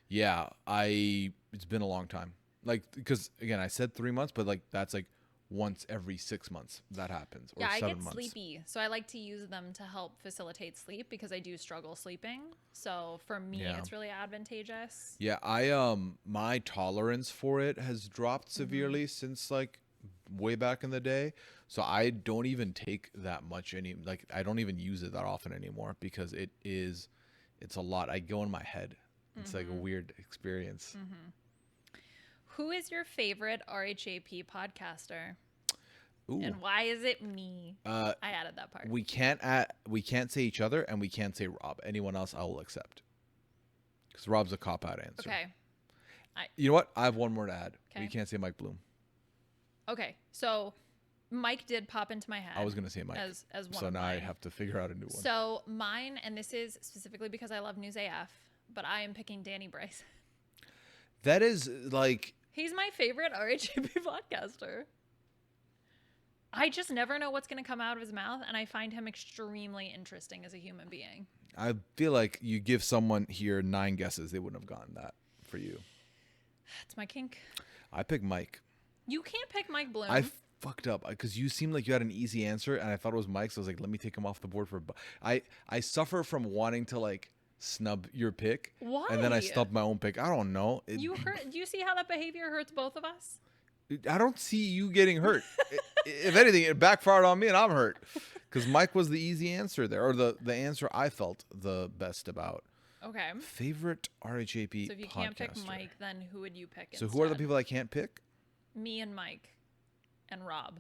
Yeah, it's been a long time. Like, because again, I said 3 months, but like that's like once every 6 months that happens. Or 7 months. I get sleepy, so I like to use them to help facilitate sleep because I do struggle sleeping. So for me, it's really advantageous. Yeah, my tolerance for it has dropped severely since like way back in the day. So I don't even take that much I don't even use it that often anymore because it's a lot. I go in my head. It's like a weird experience. Who is your favorite RHAP podcaster? Ooh. And why is it me? I added that part. We can't say each other, and we can't say Rob. Anyone else, I will accept. Because Rob's a cop-out answer. Okay. You know what? I have one more to add. Okay. We can't say Mike Bloom. Okay, so Mike did pop into my head. I was going to say Mike. As one so of now mine. I have to figure out a new one. So mine, and this is specifically because I love News AF, but I am picking Danny Bryce. That is like, He's my favorite RHAP podcaster. I just never know what's going to come out of his mouth, and I find him extremely interesting as a human being. I feel like you give someone here 9 guesses, they wouldn't have gotten that for you. That's my kink. I picked Mike. You can't pick Mike Bloom. I fucked up because you seemed like you had an easy answer, and I thought it was Mike, so I was like, let me take him off the board for. I suffer from wanting to like snub your pick. Why? And then I stubbed my own pick. I don't know. You hurt. Do you see how that behavior hurts both of us? I don't see you getting hurt. If anything, it backfired on me, and I'm hurt because Mike was the easy answer there, or the answer I felt the best about. Okay. Favorite RHAP. So if you can't pick Mike, then who would you pick? So instead? who are the people I can't pick? Me and Mike, and Rob.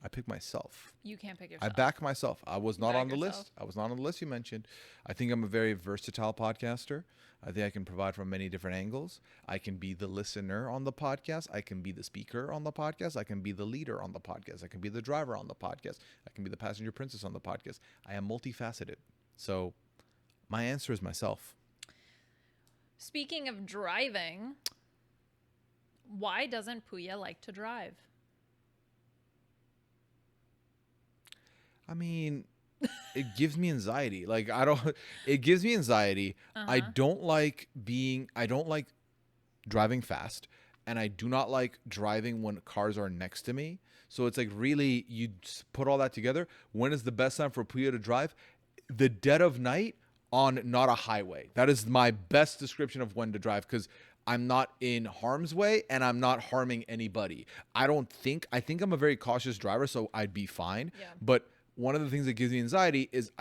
I pick myself. You can't pick yourself. I back myself. I was not on the yourself. list. I was not on the list you mentioned. I think I'm a very versatile podcaster. I think I can provide from many different angles. I can be the listener on the podcast. I can be the speaker on the podcast. I can be the leader on the podcast. I can be the driver on the podcast. I can be the passenger princess on the podcast. I am multifaceted. So my answer is myself. Speaking of driving, why doesn't Pooya like to drive? I mean, it gives me anxiety. Like, it gives me anxiety. I don't like driving fast, and I do not like driving when cars are next to me. So it's like, really, you put all that together. When is the best time for Pooya to drive? The dead of night on not a highway. That is my best description of when to drive, because I'm not in harm's way and I'm not harming anybody. I think I'm a very cautious driver, so I'd be fine. Yeah. But one of the things that gives me anxiety is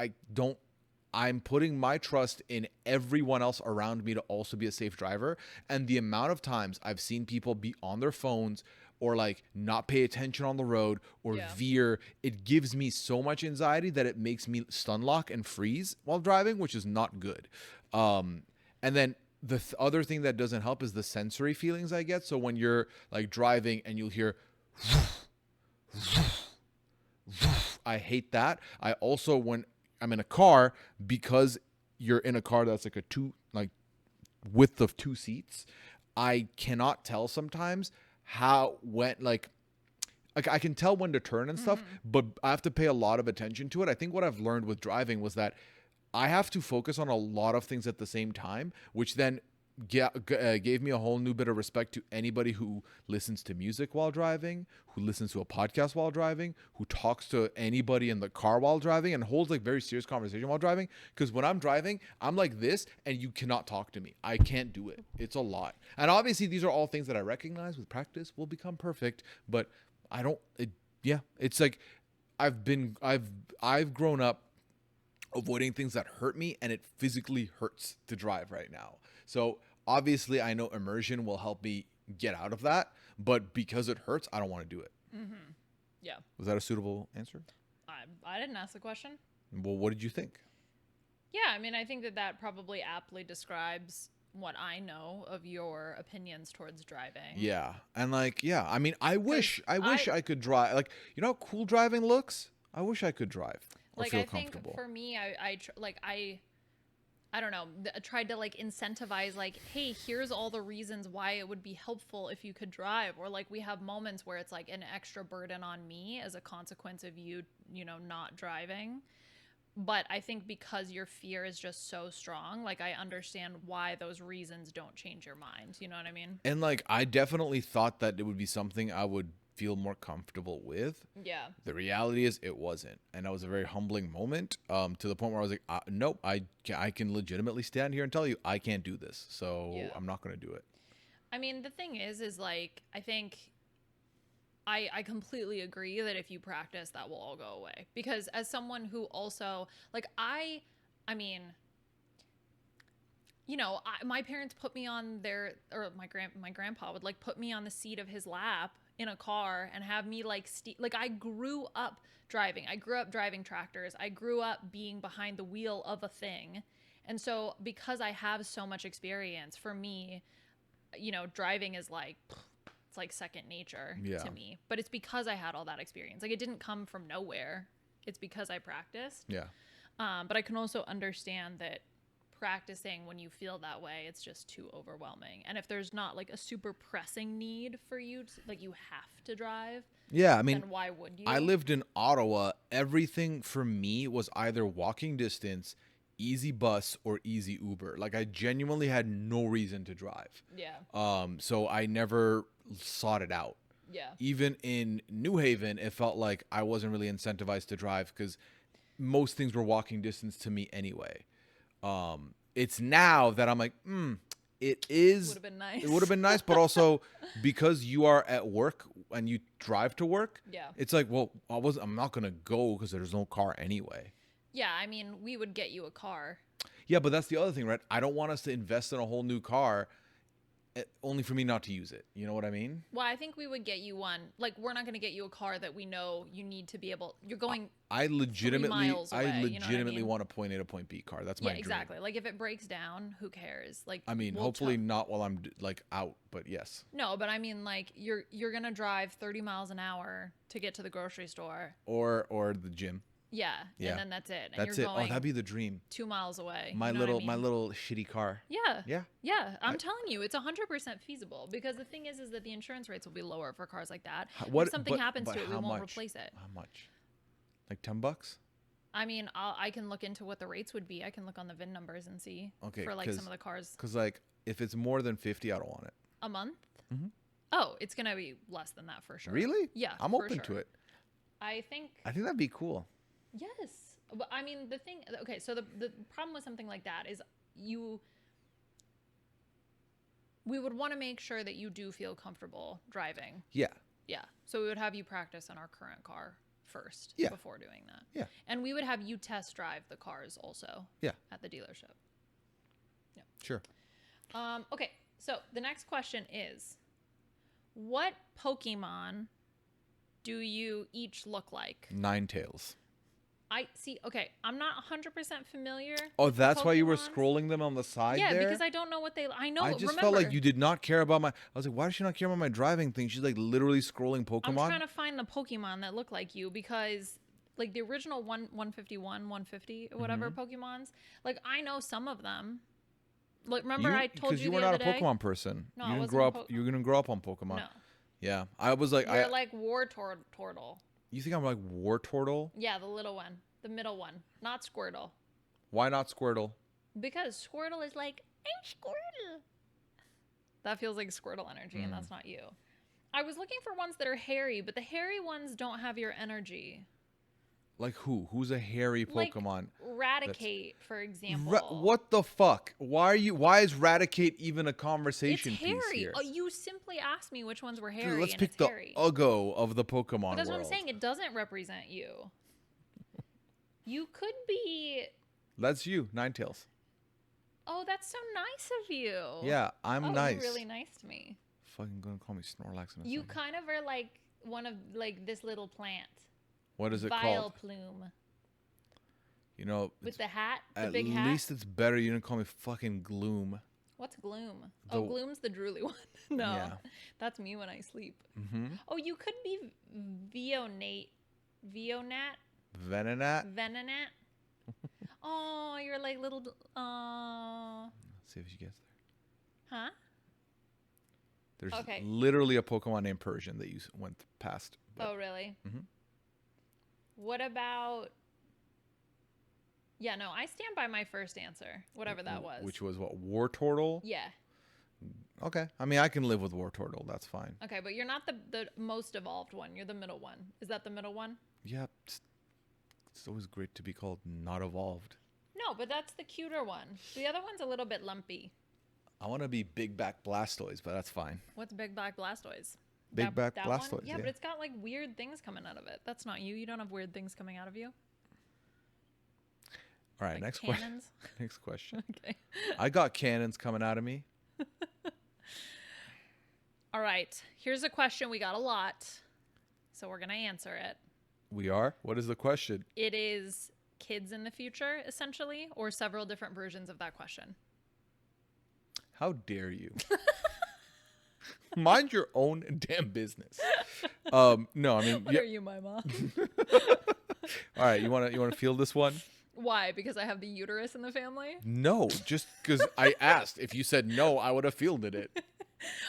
I'm putting my trust in everyone else around me to also be a safe driver. And the amount of times I've seen people be on their phones or like not pay attention on the road or veer, it gives me so much anxiety that it makes me stun lock and freeze while driving, which is not good. And then the other thing that doesn't help is the sensory feelings I get. So when you're like driving and you'll hear I hate that. I also, when I'm in a car, because you're in a car that's like width of 2 seats, I cannot tell sometimes like I can tell when to turn and stuff, but I have to pay a lot of attention to it. I think what I've learned with driving was that I have to focus on a lot of things at the same time, which then gave me a whole new bit of respect to anybody who listens to music while driving, who listens to a podcast while driving, who talks to anybody in the car while driving, and holds like very serious conversation while driving. Because when I'm driving, I'm like this, and you cannot talk to me. I can't do it. It's a lot. And obviously, these are all things that I recognize with practice will become perfect. But I don't. It's like I've grown up avoiding things that hurt me, and it physically hurts to drive right now. So obviously I know immersion will help me get out of that, but because it hurts, I don't want to do it. Yeah. Was that a suitable answer? I didn't ask the question. Well, what did you think? Yeah, I mean, I think that probably aptly describes what I know of your opinions towards driving. Yeah. And like, yeah, I mean, I wish I could drive. Like, you know how cool driving looks? I wish I could drive or like, feel I comfortable. think for me, I don't know, tried to like incentivize like, hey, here's all the reasons why it would be helpful if you could drive. Or like we have moments where it's like an extra burden on me as a consequence of you not driving. But I think because your fear is just so strong, like I understand why those reasons don't change your mind. You know what I mean? And like, I definitely thought that it would be something I would feel more comfortable with. Yeah. The reality is it wasn't. And that was a very humbling moment, to the point where I was like, nope, I can legitimately stand here and tell you I can't do this. So I'm not going to do it. I mean, the thing is like, I think I completely agree that if you practice, that will all go away. Because as someone who also, like, I mean, my parents put me on my grandpa would like put me on the seat of his lap in a car and have me like I grew up driving. I grew up driving tractors. I grew up being behind the wheel of a thing. And so because I have so much experience, for me, driving is like, it's like second nature to me. But it's because I had all that experience. Like, it didn't come from nowhere. It's because I practiced. Yeah. But I can also understand that practicing when you feel that way, it's just too overwhelming. And if there's not like a super pressing need for you to, like, you have to drive, Yeah, I mean, then why would you? I lived in Ottawa. Everything for me was either walking distance, easy bus, or easy Uber. Like I genuinely had no reason to drive. Yeah. So I never sought it out. Yeah. Even in New Haven, it felt like I wasn't really incentivized to drive because most things were walking distance to me anyway. It's now that I'm like, it is. Would have been nice. It would have been nice, but also because you are at work and you drive to work, Yeah. it's like, well, I'm not gonna go because there's no car anyway. Yeah, I mean, we would get you a car. Yeah, but that's the other thing, right? I don't want us to invest in a whole new car, only for me not to use it. You know what I mean? Well, I think we would get you one. Like, we're not going to get you a car that we know you need to be able. You're going. I legitimately, miles away, you know what I mean? want a point A to point B car. That's my Yeah, dream. exactly. Like, if it breaks down, who cares? Like, I mean, we'll hopefully not while I'm like out, but yes. No, but I mean, like, you're gonna drive 30 miles an hour to get to the grocery store. Or the gym. Yeah. Yeah. And then that's it. And That's you're it. Oh, going that'd be the dream. 2 miles away. My you know what I little mean? my little shitty car. Yeah. Yeah. Yeah. I'm telling you, it's 100% feasible because the thing is that the insurance rates will be lower for cars like that. What If something happens but to it, we how won't much? replace it. How much? Like $10? I mean, I can look into what the rates would be. I can look on the VIN numbers and see Okay, for like some of the cars. Because like if it's more than 50, I don't want it. A month? Mm-hmm. Oh, it's gonna be less than that for sure. Really? Yeah, I'm for open sure. to it. I think that'd be cool. yes. But I mean, the thing. Okay, so the problem with something like that is we would want to make sure that you do feel comfortable driving. Yeah. Yeah. So we would have you practice on our current car first Yeah. before doing that. Yeah. And we would have you test drive the cars also. Yeah. At the dealership. Yeah. Sure. Okay. So the next question is, what Pokemon do you each look like? Ninetales. I see. Okay, I'm not 100% familiar. Oh, that's why you were Pokemons. scrolling them on the side Yeah, there? because I don't know what they. I know. I just remember, felt like you did not care about my. I was like, why does she not care about my driving thing? She's like literally scrolling Pokemon. I'm trying to find the Pokemon that look like you because, like, the original 151, 150, or whatever Pokemons. Like, I know some of them. Like, remember I told you you the were other not a day? Pokemon person. No, you I didn't wasn't grow a up. You didn't grow up on Pokemon. No, Yeah, I was like, you're like Wartortle. You think I'm like Wartortle? Yeah, the little one, the middle one, not Squirtle. Why not Squirtle? Because Squirtle is like, I'm Squirtle. That feels like Squirtle energy, and that's not you. I was looking for ones that are hairy, but the hairy ones don't have your energy. Like who? Who's a hairy Pokemon? Like Raticate, for example. What the fuck? Why is Raticate even a conversation It's hairy. piece here? You simply asked me which ones were hairy, Dude, let's and pick it's the hairy. Uggo of the Pokemon But that's world. what I'm saying. It doesn't represent you. You could be. That's you, Ninetales. Oh, that's so nice of you. Yeah, I'm nice. You're really nice to me. Fucking gonna call me Snorlax in a You second. kind of are like one of like this little plant. What is it called? Vileplume. You know, With the hat, the at big hat. least it's better you didn't call me fucking Gloom. What's Gloom? The- Oh, Gloom's the drooly one. No, Yeah. that's me when I sleep. Mm-hmm. Oh, you could be Veonat. Venonat. Venonat. Oh, you're like little. Oh. Let's see if she gets there. Huh? There's Okay. literally a Pokemon named Persian that you went past. but- Oh, really? Mhm. What about? Yeah, no, I stand by my first answer, whatever that was. Which was what? Wartortle? Yeah. Okay. I mean, I can live with Wartortle. That's fine. Okay, but you're not the most evolved one. You're the middle one. Is that the middle one? Yeah. It's always great to be called not evolved. No, but that's the cuter one. The other one's a little bit lumpy. I want to be Big Back Blastoise, but that's fine. What's Big Back Blastoise? Big Back that one? Blastoise, Yeah, yeah. but it's got like weird things coming out of it. That's not you. You don't have weird things coming out of you. All right, Like next question. cannons. Next question. Okay. I got cannons coming out of me. All right. Here's a question we got a lot, so we're gonna answer it. We are? What is the question? It is kids in the future, essentially, or several different versions of that question. How dare you? Mind your own damn business. No, I mean, What yeah. are you, my mom? All right, you want to field this one? Why? Because I have the uterus in the family? No, just because I asked. If you said no, I would have fielded it.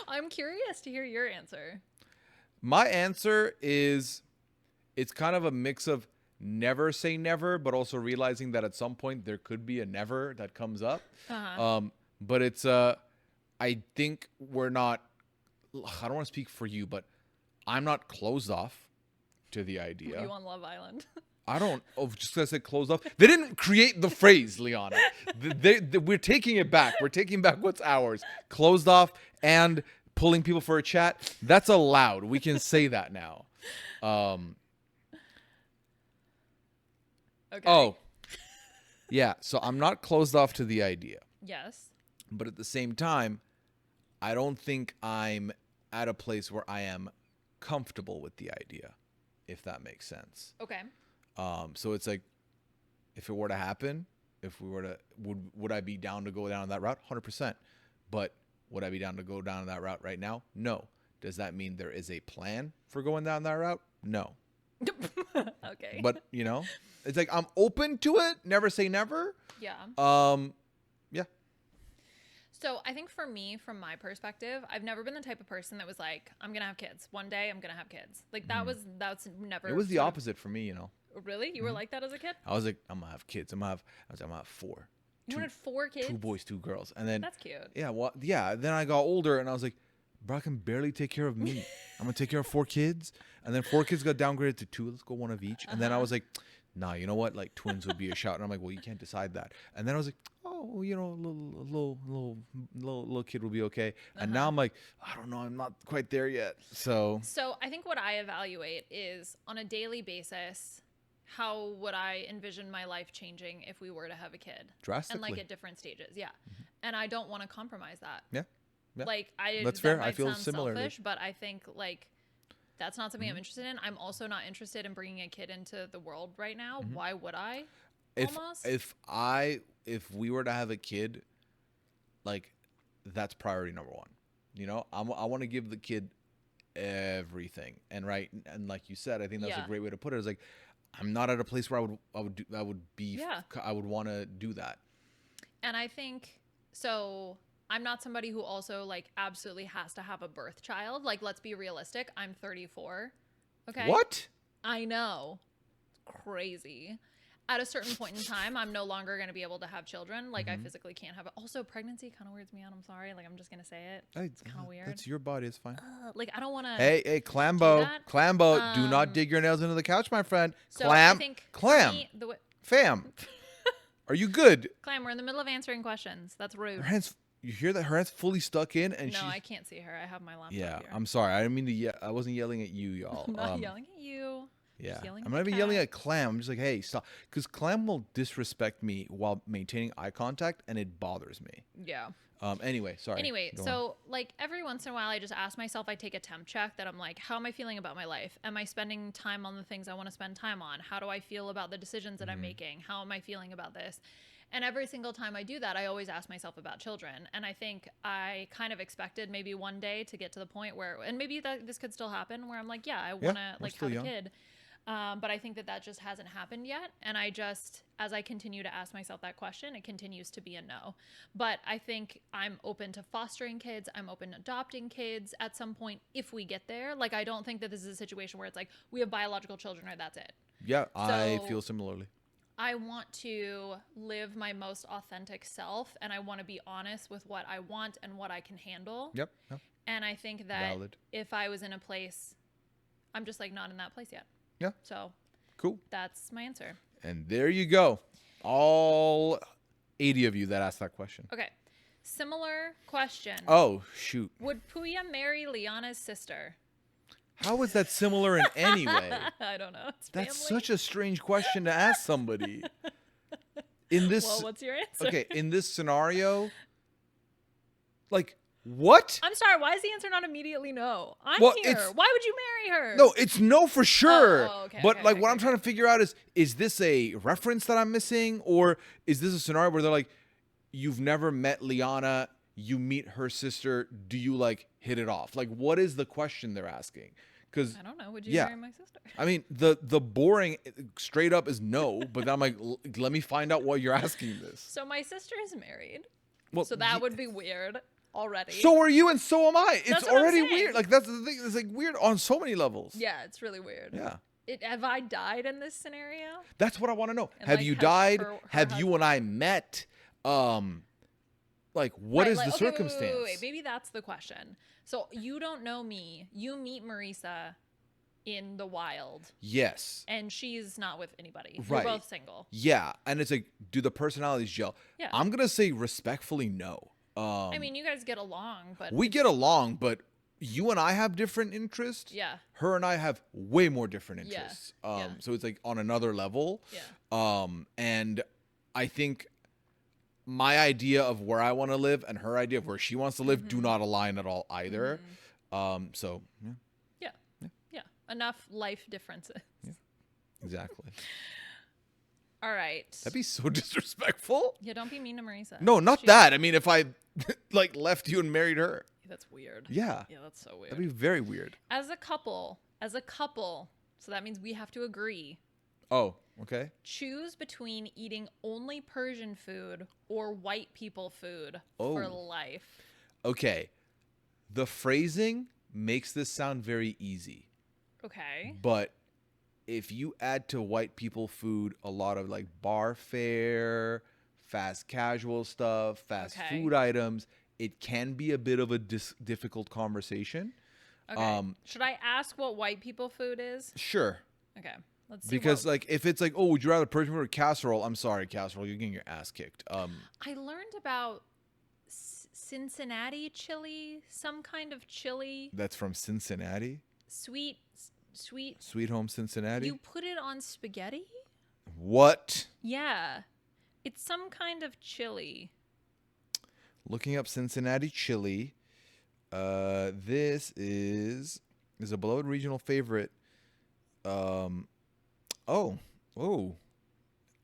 I'm curious to hear your answer. My answer is it's kind of a mix of never say never, but also realizing that at some point there could be a never that comes up. But it's I think we're not, I don't want to speak for you, but I'm not closed off to the idea. You on Love Island? I don't, just because I said closed off. They didn't create the phrase, Liana. We're taking it back. We're taking back what's ours. Closed off and pulling people for a chat. That's allowed. We can say that now. Okay. Oh, yeah. So I'm not closed off to the idea. Yes. But at the same time, I don't think I'm at a place where I am comfortable with the idea, if that makes sense. Okay. So it's like, if it were to happen, if we were to, would I be down to go down that route? 100%. But would I be down to go down that route right now? No. Does that mean there is a plan for going down that route? No. Okay. But, you know, it's like I'm open to it. Never say never. Yeah. Yeah. So I think for me, from my perspective, I've never been the type of person that was like, I'm gonna have kids. One day I'm gonna have kids. Like that's never. It was the opposite for me, you know. Really? You were like that as a kid? I was like, I'm gonna have kids. I'm gonna have 4. You wanted 4 kids? 2 boys, 2 girls. And then That's cute. Yeah, well, yeah. Then I got older and I was like, bro, I can barely take care of me. I'm gonna take care of 4 kids. And then 4 kids got downgraded to 2. Let's go 1 of each. And then I was like, nah, you know what? Like twins would be a shout. And I'm like, well, you can't decide that. And then I was like, oh, you know, a little kid will be okay. And now I'm like, I don't know, I'm not quite there yet. So I think what I evaluate is on a daily basis, how would I envision my life changing if we were to have a kid? Drastically. And like at different stages. Yeah. And I don't want to compromise that. Yeah. Like That's that fair. might I feel sound similarly. selfish, but I think like that's not something I'm interested in. I'm also not interested in bringing a kid into the world right now. Why would I? If we were to have a kid, like that's priority number 1. You know, I want to give the kid everything. And like you said, I think that's a great way to put it. Is like, I'm not at a place where I would want to do that. And I think so. I'm not somebody who also like absolutely has to have a birth child. Like, let's be realistic. I'm 34. Okay. What? I know. Crazy. At a certain point in time, I'm no longer going to be able to have children. Like, I physically can't have it. Also, pregnancy kind of weirds me out. I'm sorry. Like, I'm just going to say it. It's kind of weird. That's your body. It's fine. Like, I don't want to. Hey, Clambo. Clambo, do not dig your nails into the couch, my friend. So I think Clam. Fam. Are you good? Clam, we're in the middle of answering questions. That's rude. Her hands, you hear that? Her hand's fully stuck in, and no, I can't see her. I have my laptop Yeah, here. I'm sorry. I didn't mean to. I wasn't yelling at you, y'all. I'm not yelling at you. Yeah, yelling I'm not even yelling at Clam. I'm just like, hey, stop, because Clam will disrespect me while maintaining eye contact, and it bothers me. Yeah. Anyway, sorry. Anyway, so like every once in a while, I just ask myself, I take a temp check that I'm like, how am I feeling about my life? Am I spending time on the things I want to spend time on? How do I feel about the decisions that I'm making? How am I feeling about this? And every single time I do that, I always ask myself about children. And I think I kind of expected maybe one day to get to the point where, and maybe this could still happen, where I'm like, yeah, I want to like have a kid. But I think that just hasn't happened yet. And I just, as I continue to ask myself that question, it continues to be a no. But I think I'm open to fostering kids. I'm open to adopting kids at some point if we get there. Like, I don't think that this is a situation where it's like, we have biological children or that's it. Yeah, I feel similarly. I want to live my most authentic self, and I want to be honest with what I want and what I can handle. Yep. And I think that if I was in a place, I'm just like not in that place yet. Yeah. So cool. That's my answer. And there you go. All 80 of you that asked that question. Okay. Similar question. Oh, shoot. Would Pooya marry Liana's sister? How is that similar in any way? I don't know. That's such a strange question to ask somebody. In this, well, what's your answer? Okay, in this scenario, like, what? I'm sorry. Why is the answer not immediately no? I'm here. Why would you marry her? No, it's no for sure. Okay, but okay, what I'm trying to figure out is this a reference that I'm missing, or is this a scenario where they're like, you've never met Liana, you meet her sister, do you like hit it off? Like, what is the question they're asking? Because I don't know. Would you yeah, marry my sister? I mean the boring straight up is no, but then I'm like, let me find out why you're asking this. So my sister is married. Well, So that would be weird already. so are you, and so am I. It's That's what I'm already saying. weird. Like that's the thing. It's like weird on so many levels. Yeah, it's really weird. Yeah. Have I died in this scenario? That's what I want to know. And, Have like, you has died? her Have you and I met? Like, what is the okay, circumstance? wait. Maybe that's the question. So you don't know me. You meet Marisa in the wild. Yes. And she's not with anybody. Right. We're both single. Yeah. And it's like, do the personalities gel? Yeah. I'm going to say respectfully no. I mean, you guys get along, but we get along, but you and I have different interests. Yeah. Her and I have way more different Yeah. interests. Yeah. So it's like on another level. Yeah. And I think my idea of where I want to live and her idea of where she wants to live do not align at all either. So yeah. Yeah. Enough life differences. Yeah. Exactly. All right. That'd be so disrespectful. Yeah, don't be mean to Marisa. No, not that. I mean, if I like left you and married her. That's weird. Yeah. Yeah, that's so weird. That'd be very weird. As a couple, so that means we have to agree. Oh, okay. Choose between eating only Persian food or white people food for Oh. life. Okay. The phrasing makes this sound very easy. Okay. But if you add to white people food a lot of like bar fare, fast casual stuff, fast food items, it can be a bit of a difficult conversation. Okay. Should I ask what white people food is? Sure. Okay. Let's see. Because like if it's like, oh, would you rather Persian food or casserole? I'm sorry, casserole, you're getting your ass kicked. I learned about Cincinnati chili, some kind of chili. That's from Cincinnati. Sweet. Sweet Home Cincinnati. You put it on spaghetti? What? Yeah. It's some kind of chili. Looking up Cincinnati chili. This is a beloved regional favorite. Oh.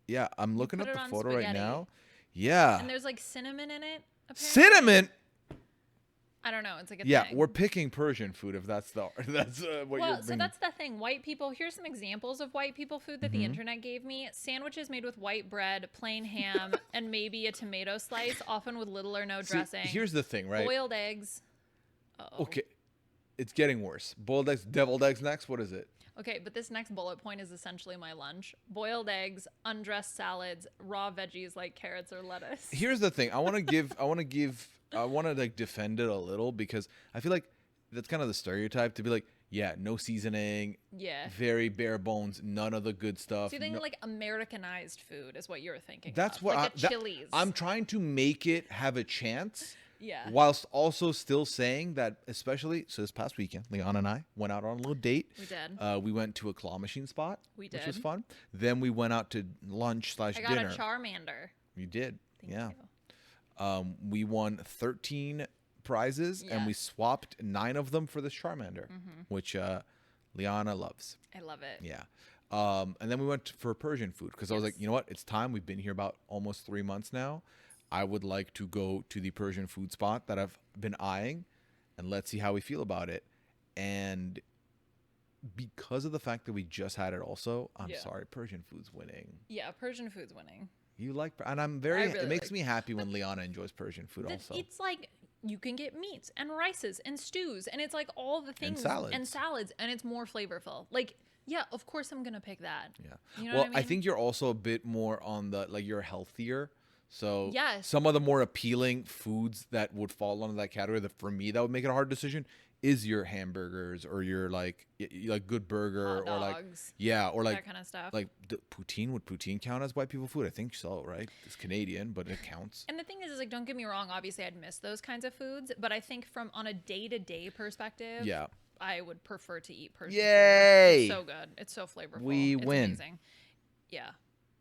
Yeah, I'm looking put up it the on photo right spaghetti. now. Yeah. And there's like cinnamon in it. Apparently. Cinnamon. I don't know. It's like a Yeah, thing. we're picking Persian food if that's what you're Well, so bringing. that's the thing. White people. Here's some examples of white people food that the internet gave me: sandwiches made with white bread, plain ham, and maybe a tomato slice, often with little or no See, dressing. here's the thing, right? Boiled eggs. Uh-oh. Okay. It's getting worse. Boiled eggs, deviled eggs next. What is it? Okay, but this next bullet point is essentially my lunch: boiled eggs, undressed salads, raw veggies like carrots or lettuce. Here's the thing. I want to like defend it a little because I feel like that's kind of the stereotype to be like, yeah, no seasoning, Yeah. very bare bones, none of the good stuff. So you think no- like Americanized food is what you're thinking. That's of. what like a Chili's. I'm trying to make it have a chance. Yeah. Whilst also still saying that, especially, so this past weekend, Liana and I went out on a little date. We did. We went to a claw machine spot, We which was did. fun. Then we went out to lunch / I got dinner. a Charmander. You did, Thank yeah. you. We won 13 prizes, and we Yes. swapped 9 of them for this Charmander, which Liana loves. I love it. Yeah. And then we went for Persian food because I was like, Yes. you know what? It's time. We've been here about almost 3 months now. I would like to go to the Persian food spot that I've been eyeing, and let's see how we feel about it. And because of the fact that we just had it also, I'm Yeah. sorry, Persian food's winning. Yeah, Persian food's winning. You like, and I'm very, really it makes like- me happy when Liana enjoys Persian food also. It's like you can get meats and rices and stews, and it's like all the things salads. and it's more flavorful. Like, yeah, of course I'm gonna pick that. Yeah. You know Well, what I I mean? think you're also a bit more on the, like, you're healthier. So Yes. some of the more appealing foods that would fall under that category that for me that would make it a hard decision is your hamburgers or your like good burger Hot or like dogs, or like that kind of stuff. like poutine. Would poutine count as white people food? I think so, right? It's Canadian, but it counts. And the thing is like, don't get me wrong. Obviously, I'd miss those kinds of foods, but I think from on a day-to-day perspective, Yeah. I would prefer to eat Persian Yay! food. It's so good. It's so flavorful. We It's win. Amazing. Yeah,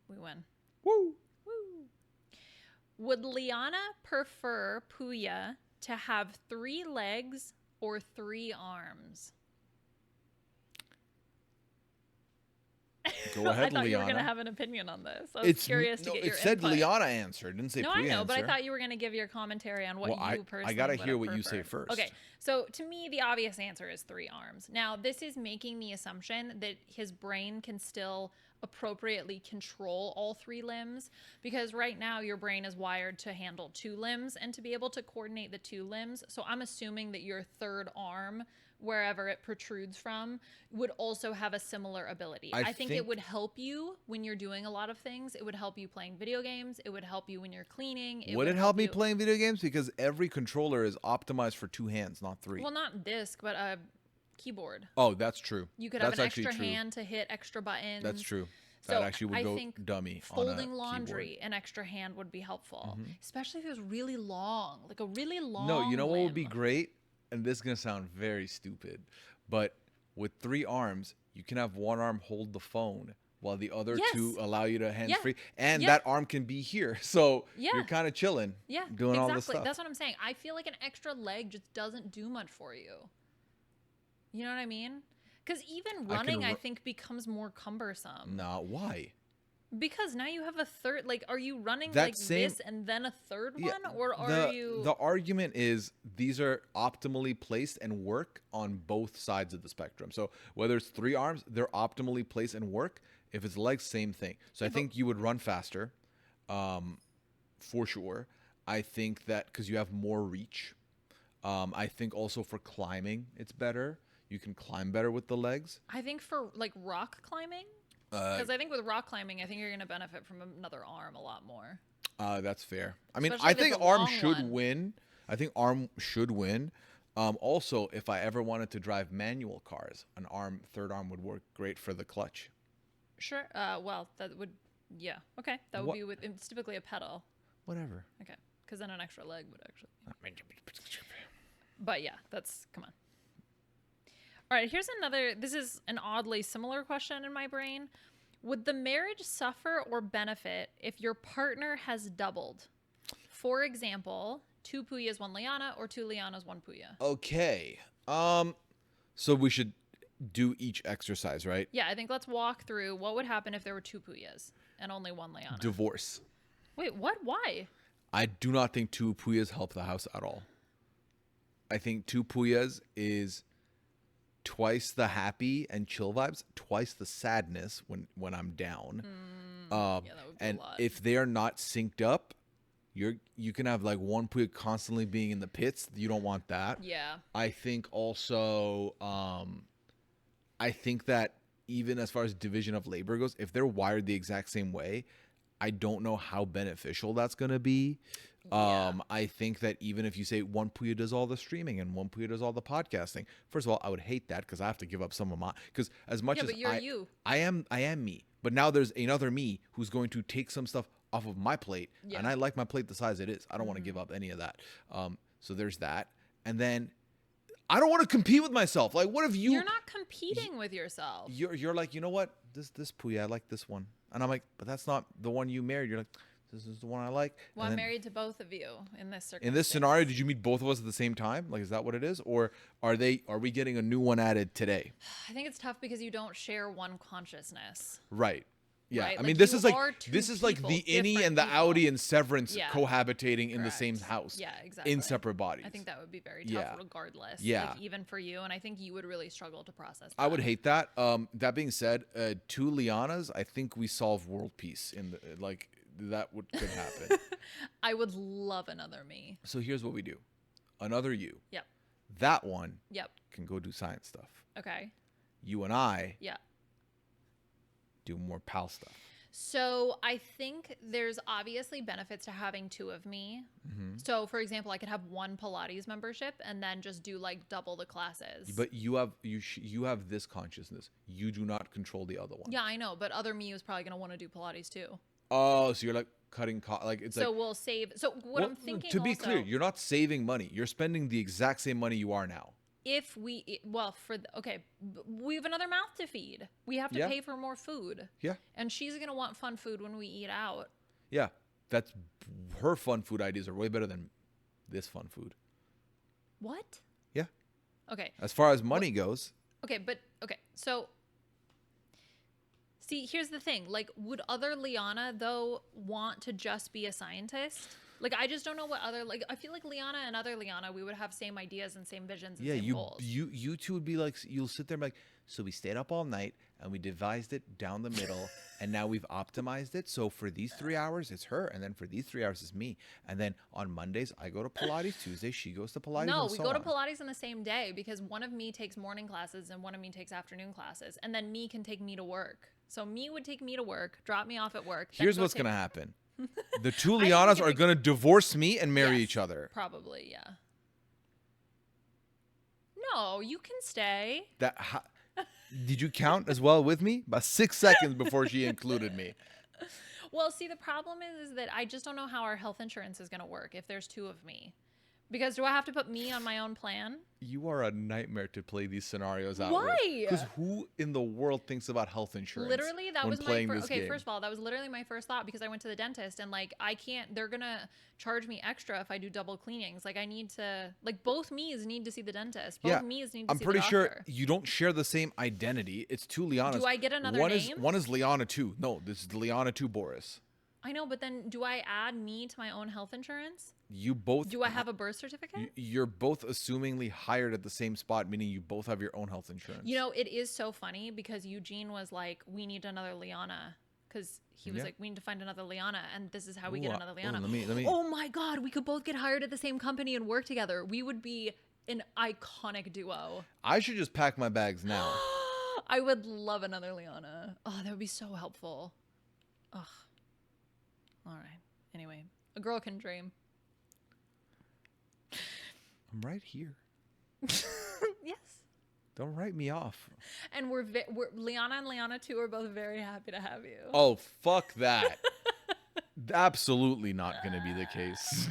we win. Woo! Woo. Would Liana prefer Pooya to have 3 legs or 3 arms? Go I ahead, thought you were Liana. gonna have an opinion on this. I was It's curious to no. get It your said input. Liana answered. It didn't say No, Pooya I know, but I answer. thought you were gonna give your commentary on what Well, you personally. I gotta would hear have what you say preferred. first. Okay, so to me, the obvious answer is 3 arms. Now, this is making the assumption that his brain can still appropriately control all 3 limbs, because right now your brain is wired to handle 2 limbs and to be able to coordinate the 2 limbs. So I'm assuming that your third arm, wherever it protrudes from, would also have a similar ability. I think it would help you when you're doing a lot of things. It would help you playing video games. It would help you when you're cleaning. Would it help me playing video games? Because every controller is optimized for 2 hands, not 3. Well, not disc, but a keyboard. Oh, that's true. You could That's have an actually extra true. hand to hit extra buttons. That's true. So That actually would I go think dummy folding on a laundry, keyboard. an extra hand would be helpful, especially if it was really long, like a really long. No, you know what would be limb. great? And this is gonna sound very stupid, but with 3 arms, you can have one arm hold the phone while the other Yes. 2 allow you to hands Yeah. free, and Yeah. that arm can be here. So Yeah. you're kind of chilling, Yeah, doing exactly. all this stuff. That's what I'm saying. I feel like an extra leg just doesn't do much for you. You know what I mean? Because even running, I think, becomes more cumbersome. Nah, why? Because now you have a third. Like, are you running That like same- this and then a third Yeah, one, or are you? The argument is these are optimally placed and work on both sides of the spectrum. So whether it's 3 arms, they're optimally placed and work. If it's legs, same thing. So I think you would run faster, for sure. I think that because you have more reach. I think also for climbing, it's better. You can climb better with the legs. I think for like rock climbing, because I think with rock climbing, I think you're going to benefit from another arm a lot more. That's fair. I mean, Especially I if it's think a arm long should one. win. I think arm should win. Also, if I ever wanted to drive manual cars, third arm would work great for the clutch. Sure. Well, that would. Yeah. Okay. That would What- be with. It's typically a pedal. Whatever. Okay. Because then an extra leg would actually. But yeah, that's come on. All right, here's another. This is an oddly similar question in my brain. Would the marriage suffer or benefit if your partner has doubled? For example, 2 Pooyas, 1 Liana, or 2 Lianas, 1 Pooya. Okay. So we should do each exercise, right? Yeah, I think let's walk through what would happen if there were 2 Pooyas and only 1 Liana. Divorce. Wait, what? Why? I do not think 2 Puyas help the house at all. I think 2 Puyas is twice the happy and chill vibes, twice the sadness when I'm down. Yeah, that would be And a lot. if they are not synced up, you can have like 1 Puya constantly being in the pits. You don't want that. Yeah. I think also, I think that even as far as division of labor goes, if they're wired the exact same way, I don't know how beneficial that's going to be. Yeah. I think that even if you say 1 Puya does all the streaming and 1 Puya does all the podcasting, first of all, I would hate that because I have to give up some of my, because as much Yeah, as but you're you. I am me, but now there's another me who's going to take some stuff off of my plate, Yeah. and I like my plate the size it is. I don't want to give up any of that. So there's that. And then I don't want to compete with myself. Like, what if You're not competing with yourself. you're like, you know what? This Puya, I like this one. And I'm like, but that's not the one you married. You're like, this is the one I like. Well, And I'm then married to both of you in this circumstance. in this scenario, did you meet both of us at the same time? Like, is that what it is? Or are we getting a new one added today? I think it's tough because you don't share one consciousness. Right. Yeah. Right? I mean, Like, this you is like are two this is like people, the innie different and the people. outie and Severance Yeah. cohabitating in the same Correct. house. Yeah, exactly. In separate bodies. I think that would be very tough Yeah. regardless. Yeah. Like, even for you. And I think you would really struggle to process that. I would hate that. That being said, 2 Lianas, I think we solve world peace in the like that could happen. I would love another me. So here's what we do. Another you. Yep. That one Yep. can go do science stuff. Okay. You and I Yeah. do more pal stuff. So I think there's obviously benefits to having 2 of me. Mm-hmm. So for example, I could have 1 Pilates membership and then just do like double the classes. But you have this consciousness. You do not control the other one. Yeah, I know, but other me is probably going to want to do Pilates too. Oh, so you're like cutting like it's So like we'll save. So what I'm thinking to be also, clear, you're not saving money. You're spending the exact same money you are now. if we, well, we have another mouth to feed. We have to Yeah. pay for more food. Yeah. And she's going to want fun food when we eat out. Yeah. That's her fun food ideas are way better than this fun food. What? Yeah. Okay. As far as money goes, Okay, but okay. So See, here's the thing. Like, would other Liana, though, want to just be a scientist? Like, I just don't know what other, like, I feel like Liana and other Liana, we would have same ideas and same visions and Yeah, same goals. you two would be like, you'll sit there and be like, so we stayed up all night and we devised it down the middle, and now we've optimized it. So for these 3 hours, it's her, and then for these 3 hours, it's me. And then on Mondays, I go to Pilates. Tuesday, she goes to Pilates. No, and we so go to on. Pilates on the same day because one of me takes morning classes and one of me takes afternoon classes. And then me can take me to work. So me would take me to work, drop me off at work. then Here's go what's take- gonna happen: the two I think Lianas it's are gonna divorce me and marry Yes, each other. Probably, yeah. No, you can stay. Did you count as well with me? About 6 seconds before she included me. Well, see, the problem is that I just don't know how our health insurance is going to work if there's two of me. Because do I have to put me on my own plan? You are a nightmare to play these scenarios out. Why? Because who in the world thinks about health insurance? Literally, that when was my playing first. this Okay, game? first of all, that was literally my first thought because I went to the dentist and like I can't. They're gonna charge me extra if I do double cleanings. Like I need to. Like both me's need to see the dentist. Both me's need to I'm see pretty the sure doctor. you don't share the same identity. It's two Lianas. Do I get another one name? One is Liana 2. No, this is Liana 2 Boris. I know, but then do I add me to my own health insurance? You both. Do I have a birth certificate? You're both assumingly hired at the same spot, meaning you both have your own health insurance. You know, it is so funny because Eugene was like, "We need another Liana," because he was like, "We need to find another Liana, and this is how we get another Liana." Let me. Oh my God, we could both get hired at the same company and work together. We would be an iconic duo. I should just pack my bags now. I would love another Liana. Oh, that would be so helpful. Ugh. All right. Anyway, a girl can dream. I'm right here. Yes. Don't write me off. And we're Liana and Liana too are both very happy to have you. Oh, fuck that. Absolutely not going to be the case.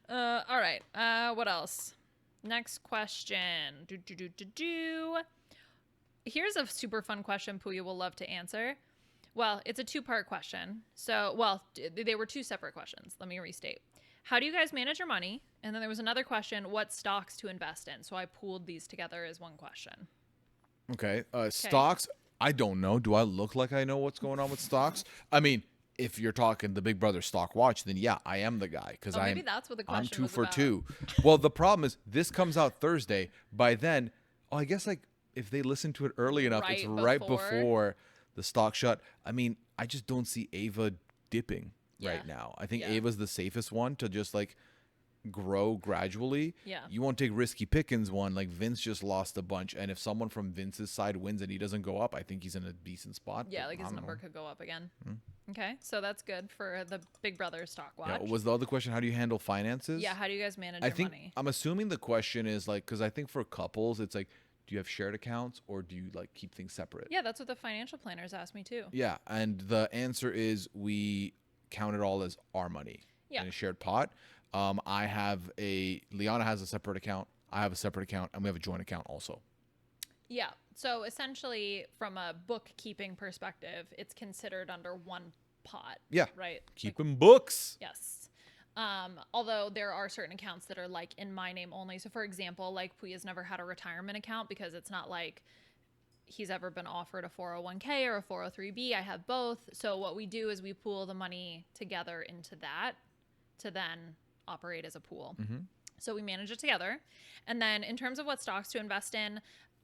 All right. What else? Next question. Here's a super fun question Pooya will love to answer. Well, it's a two-part question. So, well, they were two separate questions. Let me restate. How do you guys manage your money? And then there was another question, what stocks to invest in? So I pooled these together as one question. Okay. Stocks, I don't know. Do I look like I know what's going on with stocks? I mean, if you're talking the Big Brother Stockwatch, then yeah, I am the guy. Because maybe that's what the question I'm 2 was for about. 2. Well, the problem is this comes out Thursday. By then, I guess like if they listen to it early enough, it's right before the stock shut. I mean, I just don't see Ava dipping right now. I think Ava's the safest one to just like grow gradually. Yeah. You won't take risky pickings one. Like Vince just lost a bunch. And if someone from Vince's side wins and he doesn't go up, I think he's in a decent spot. Yeah, like his number could go up again. Okay, so that's good for the Big Brother Stockwatch. Yeah, was the other question, how do you handle finances? Yeah, how do you guys manage your money? I'm assuming the question is like, because I think for couples, it's like, do you have shared accounts or do you like keep things separate? Yeah, that's what the financial planners asked me too. Yeah, and the answer is we count it all as our money in a shared pot. Liana has a separate account, I have a separate account, and we have a joint account also. Yeah. So essentially, from a bookkeeping perspective, it's considered under one pot. Yeah. Right? Keeping books. Yes. Although there are certain accounts that are like in my name only. So for example, like Pooya's never had a retirement account because it's not like he's ever been offered a 401k or a 403b. I have both. So what we do is we pool the money together into that to then operate as a pool. Mm-hmm. So we manage it together. And then in terms of what stocks to invest in,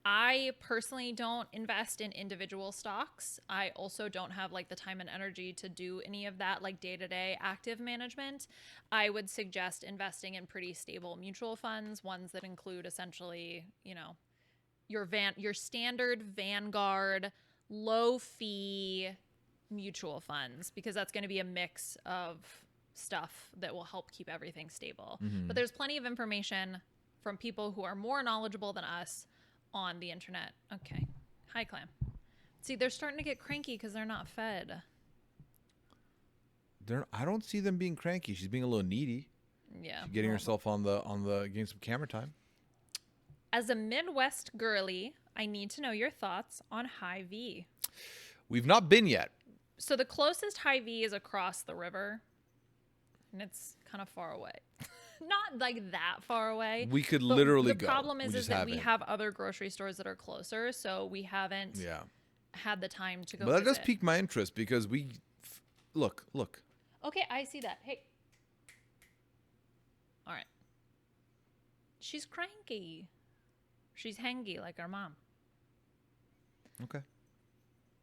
I personally don't invest in individual stocks. I also don't have like the time and energy to do any of that like day-to-day active management. I would suggest investing in pretty stable mutual funds, ones that include essentially, you know, your standard Vanguard low fee mutual funds, because that's going to be a mix of stuff that will help keep everything stable. Mm-hmm. But there's plenty of information from people who are more knowledgeable than us on the internet. Okay. Hi, Clam. See, they're starting to get cranky because they're not fed. I don't see them being cranky. She's being a little needy. Yeah. She's getting herself on the getting some camera time. As a Midwest girly, I need to know your thoughts on High V. We've not been yet. So the closest High V is across the river, and it's kind of far away. Not like that far away. We could but literally the go. problem is that we haven't. have other grocery stores that are closer, so we haven't had the time to go But that does visit. pique my interest because look. Okay, I see that. Hey. All right. She's cranky. She's hangy like our mom. Okay.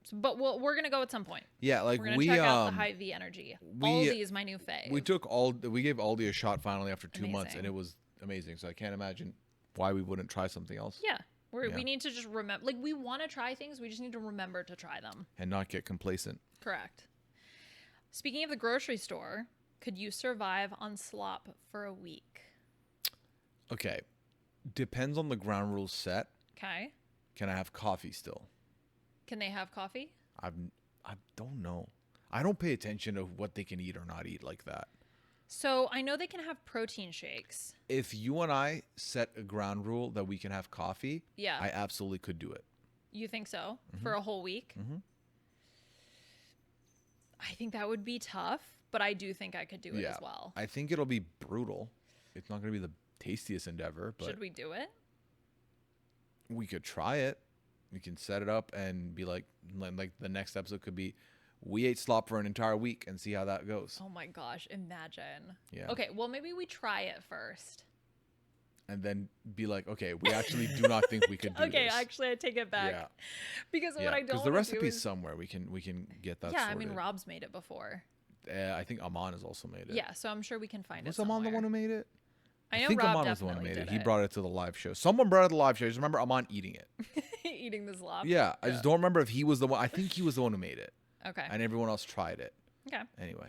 So, but we're going to go at some point. Yeah, like We're going to check out the high V energy. Aldi is my new fave. We gave Aldi a shot finally after 2 months, and it was amazing. So I can't imagine why we wouldn't try something else. Yeah. We need to just remember, like, we want to try things. We just need to remember to try them. And not get complacent. Correct. Speaking of the grocery store, could you survive on slop for a week? Okay. Depends on the ground rules set. Okay. Can I have coffee still? Can they have coffee? I don't know. I don't pay attention to what they can eat or not eat like that. So I know they can have protein shakes. If you and I set a ground rule that we can have coffee, Yeah. I absolutely could do it. You think so? For a whole week? Mm-hmm. I think that would be tough, but I do think I could do it as well. I think it'll be brutal. It's not going to be the tastiest endeavor, but should we do it? We could try it. We can set it up and be like the next episode could be, we ate slop for an entire week and see how that goes. Oh my gosh, imagine. Yeah. Okay, well maybe we try it first. And then be like, okay, we actually do not think we could do this. Okay, actually I take it back. Yeah. Because what I don't because the want to do recipe's is... somewhere. We can get that Yeah, sorted. I mean Rob's made it before. I think Aman has also made it. Yeah, so I'm sure we can find Was it somewhere. Aman the one who made it? I know think Rob Aman was the one who definitely made it. did He brought it to the live show. Someone brought it to the live show. I just remember Aman eating it. Eating the slop. Yeah, I just don't remember if he was the one. I think he was the one who made it. Okay. And everyone else tried it. Okay. Anyway.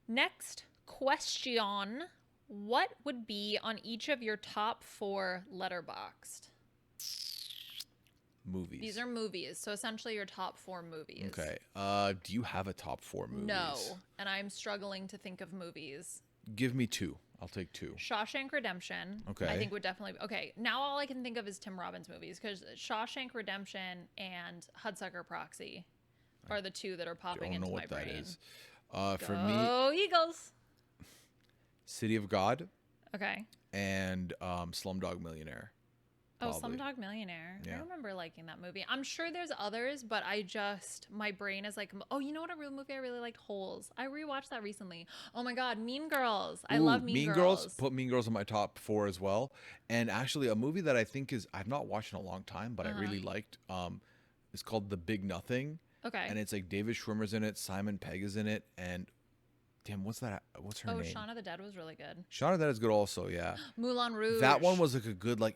Next question. What would be on each of your top 4 Letterboxd? Movies. These are movies. So essentially your top 4 movies. Okay. Do you have a top 4 movies? No. And I'm struggling to think of movies. Give me 2. I'll take 2. Shawshank Redemption. Okay. I think would definitely... Okay. Now all I can think of is Tim Robbins movies because Shawshank Redemption and Hudsucker Proxy are the 2 that are popping into my brain. That is. For me, Go Eagles. City of God Okay. and Slumdog Millionaire. Oh, Probably. Slumdog Millionaire. Yeah. I remember liking that movie. I'm sure there's others, but my brain is like, oh, you know what a real movie I really liked? Holes. I rewatched that recently. Oh my God, Mean Girls. I love Mean Girls. Put Mean Girls in my top 4 as well. And actually, a movie that I think I've not watched in a long time, but I really liked. It's called The Big Nothing. Okay. And it's like David Schwimmer's in it, Simon Pegg is in it, and damn, what's her name? Oh, Shaun of the Dead was really good. Shaun of the Dead is good also, yeah. Moulin Rouge. That one was like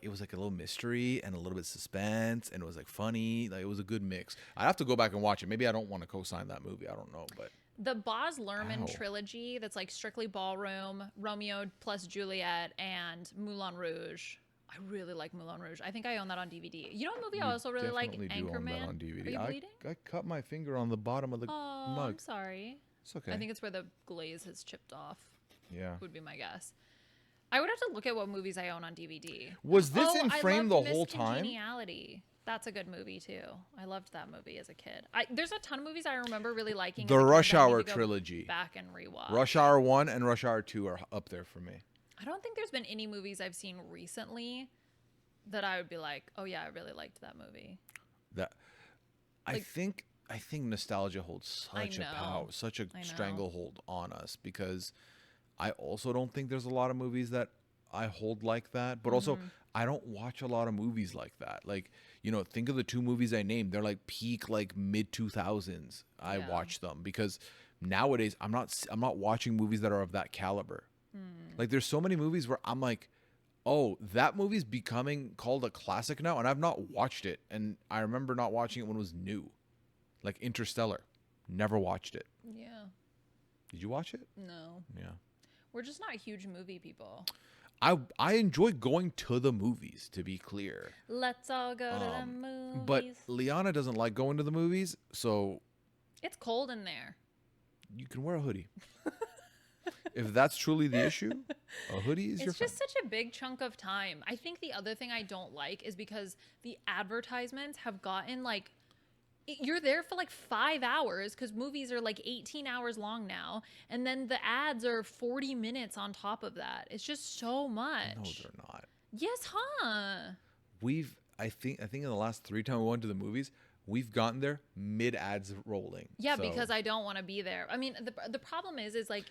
it was like a little mystery and a little bit suspense, and it was like funny. Like it was a good mix. I have to go back and watch it. Maybe I don't want to co-sign that movie. I don't know, but the Baz Luhrmann trilogy that's like strictly ballroom, Romeo plus Juliet, and Moulin Rouge. I really like Moulin Rouge. I think I own that on DVD. You know what movie I also really like? Definitely do own Anchorman. that on DVD. Are you bleeding? I cut my finger on the bottom of the Oh, mug. I'm sorry. It's okay. I think it's where the glaze has chipped off. Yeah. Would be my guess. I would have to look at what movies I own on DVD. Was this in frame the whole Miss time? Congeniality. That's a good movie too. I loved that movie as a kid. There's a ton of movies I remember really liking. The as a kid Rush that I need Hour to go trilogy. Back and rewatch. Rush Hour 1 and Rush Hour 2 are up there for me. I don't think there's been any movies I've seen recently that I would be like, oh yeah, I really liked that movie. I think nostalgia holds such a power, such a stranglehold on us, because I also don't think there's a lot of movies that I hold like that, but also I don't watch a lot of movies like that. Like, think of the 2 movies I named. They're like peak, like mid 2000s. I watch them because nowadays I'm not watching movies that are of that caliber. Like there's so many movies where I'm like, oh, that movie's becoming called a classic now, and I've not watched it. And I remember not watching it when it was new. Like Interstellar. Never watched it. Yeah. Did you watch it? No. Yeah. We're just not huge movie people. I enjoy going to the movies, to be clear. Let's all go to the movies. But Liana doesn't like going to the movies, so it's cold in there. you can wear a hoodie. If that's truly the issue, a hoodie is your friend. It's just such a big chunk of time. I think the other thing I don't like is because the advertisements have gotten like, you're there for like 5 hours because movies are like 18 hours long now. And then the ads are 40 minutes on top of that. It's just so much. No, they're not. Yes, huh? I think in the last 3 times we went to the movies, we've gotten there mid ads rolling. Yeah, So because I don't want to be there. I mean, the problem is like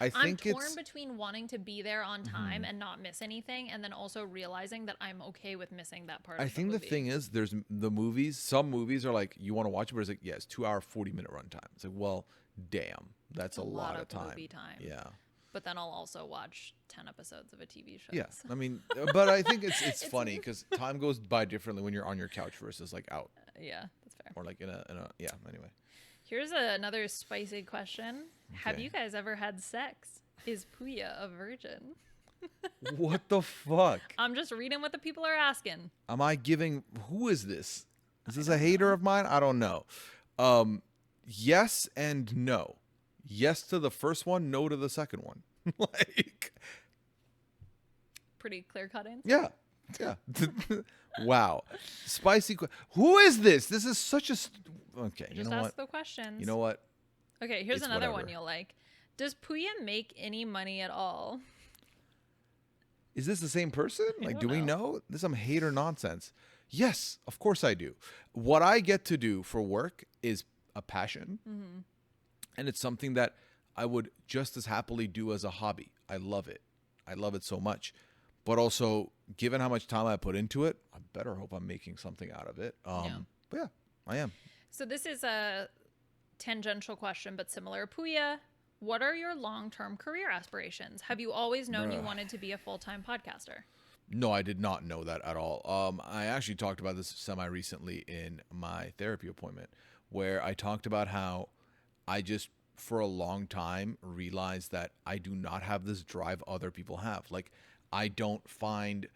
I I'm think torn it's between wanting to be there on time and not miss anything, and then also realizing that I'm okay with missing that part I of the think the movie. thing is, there's the movies. Some movies are like you want to watch it, but it's like, yeah, it's 2 hour, 40-minute runtime. It's like, well, damn, that's a lot of time. movie time. Yeah, But then I'll also watch 10 episodes of a TV show. yeah. so- I mean, but I think it's funny because time goes by differently when you're on your couch versus like out Yeah, that's fair. or like in a yeah. Anyway, Here's another spicy question. Have Okay. you guys ever had sex? Is Pooya a virgin? what the fuck? I'm just reading what the people are asking. Am I giving? Who is this? Is this a hater of mine? I don't know. Yes and no. Yes to the first one, no to the second one. like, Pretty clear cut answer. yeah, yeah. Wow, spicy. Who is this? This is such a. Okay, you Just know ask what? the questions. You know what? Okay, here's It's another whatever. one you'll like. Does Pooya make any money at all? Is this the same person? Like, don't do we know. know? This is some hater nonsense. Yes, of course I do. What I get to do for work is a passion, and it's something that I would just as happily do as a hobby. I love it. I love it so much. But also, given how much time I put into it, I better hope I'm making something out of it. Yeah. But yeah, I am. So this is a tangential question, but similar. Pooya, what are your long-term career aspirations? Have you always known you Bruh. wanted to be a full-time podcaster? No, I did not know that at all. I actually talked about this semi-recently in my therapy appointment, where I talked about how I just, for a long time, realized that I do not have this drive other people have. Like, I don't find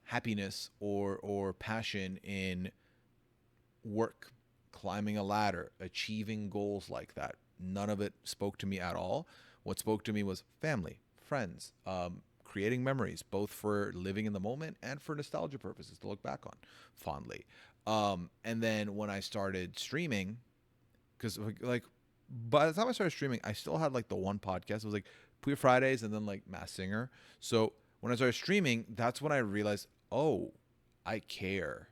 happiness or passion in work, climbing a ladder, achieving goals like that. None of it spoke to me at all. What spoke to me was family, friends, creating memories, both for living in the moment and for nostalgia purposes to look back on fondly. And then when I started streaming, because like by the time I started streaming, I still had like the one podcast. It was like Pooya Fridays and then like Mass Singer. So when I started streaming, that's when I realized, oh, I care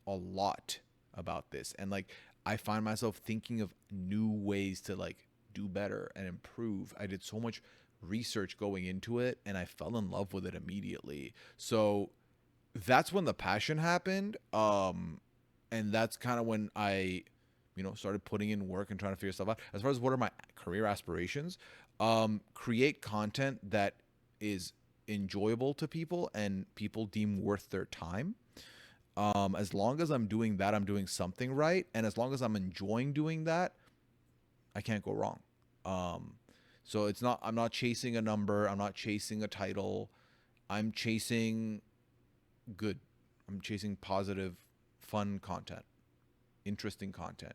a lot about this. And like I find myself thinking of new ways to like do better and improve. I did so much research going into it and I fell in love with it immediately. So that's when the passion happened. And that's kind of when I, started putting in work and trying to figure stuff out. As far as what are my career aspirations, create content that is enjoyable to people and people deem worth their time. As long as I'm doing that, I'm doing something right. And as long as I'm enjoying doing that, I can't go wrong. So I'm not chasing a number. I'm not chasing a title. I'm chasing good. I'm chasing positive, fun content, interesting content.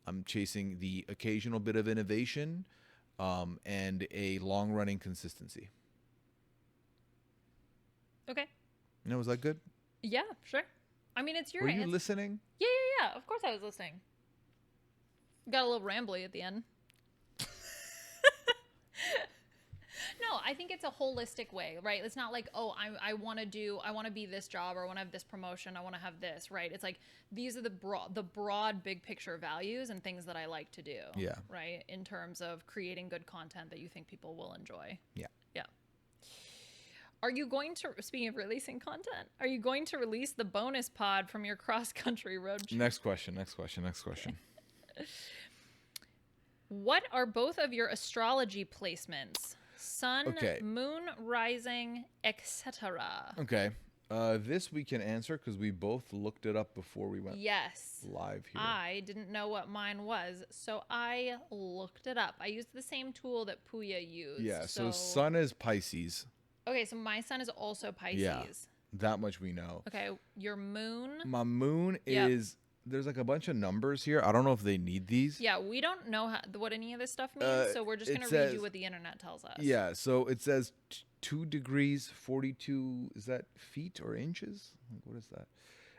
I'm chasing the occasional bit of innovation, and a long running consistency. Okay. Was that good? Yeah, sure. I mean, it's your Were you answer. listening? Yeah. Of course I was listening. Got a little rambly at the end. No, I think it's a holistic way, right? It's not like, oh, I want to be this job, or I want to have this promotion, I want to have this, right? It's like these are the broad big picture values and things that I like to do. Yeah. Right? In terms of creating good content that you think people will enjoy. Yeah. Yeah. Are you going to, speaking of releasing content, are you going to release the bonus pod from your cross-country road trip? Next question. What are both of your astrology placements? Sun, Okay. moon, rising, etc. Okay. This we can answer because we both looked it up before we went Yes. live here. I didn't know what mine was, so I looked it up. I used the same tool that Pooya used. Yeah. So sun is Pisces. Okay, so my sun is also Pisces. Yeah. That much we know. Okay, your moon. My moon Yep. is. There's like a bunch of numbers here. I don't know if they need these. Yeah, we don't know what any of this stuff means, so we're just it going to read says- you what the internet tells us. Yeah. So it says 2 degrees 42. Is that feet or inches? What is that?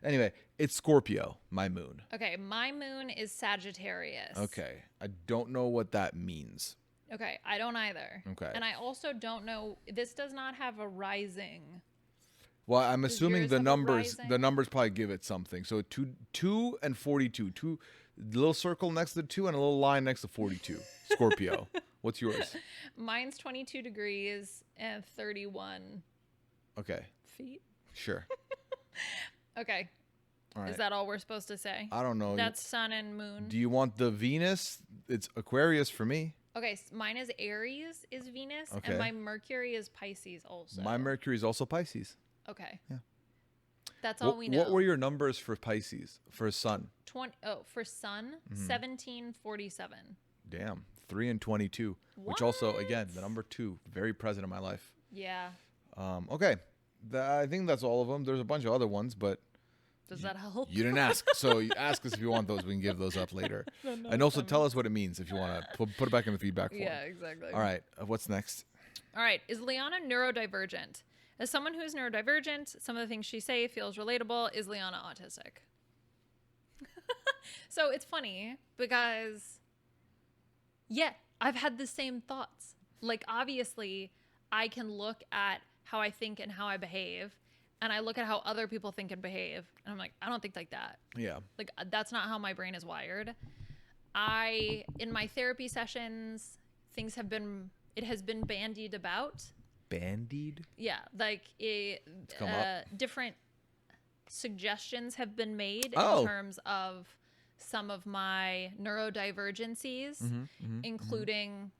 Anyway, it's Scorpio. My moon. Okay, my moon is Sagittarius. Okay. I don't know what that means. Okay, I don't either. Okay. And I also don't know, this does not have a rising. Well, I'm Does assuming yours the have a numbers rising? probably give it something. So 2 and 42. Two little circle next to the 2 and a little line next to 42. Scorpio. What's yours? Mine's 22 degrees and 31 Okay. feet. Sure. Okay. All right. Is that all we're supposed to say? I don't know. That's sun and moon. Do you want the Venus? It's Aquarius for me. Okay, mine is Aries is Venus, Okay. and my Mercury is Pisces also. My Mercury is also Pisces. Okay. Yeah. That's all we know. What were your numbers for Pisces for Sun? 20? Oh, for Sun, Mm-hmm. 1747. Damn, 3 and 22. Which also, again, the number 2, very present in my life. Yeah. Okay, I think that's all of them. There's a bunch of other ones, but Does that help? you didn't ask. So you ask us if you want those. We can give those up later. And also tell us what it means if you want to put it back in the feedback form. Yeah, exactly. All right. What's next? All right. Is Liana neurodivergent? As someone who is neurodivergent, some of the things she say feels relatable. Is Liana autistic? So it's funny because, yeah, I've had the same thoughts. Like, obviously, I can look at how I think and how I behave, and I look at how other people think and behave, and I'm like, I don't think like that. Yeah. Like, that's not how my brain is wired. In my therapy sessions, it has been bandied about. Bandied? Yeah, like come up. different suggestions have been made Oh. in terms of some of my neurodivergencies, including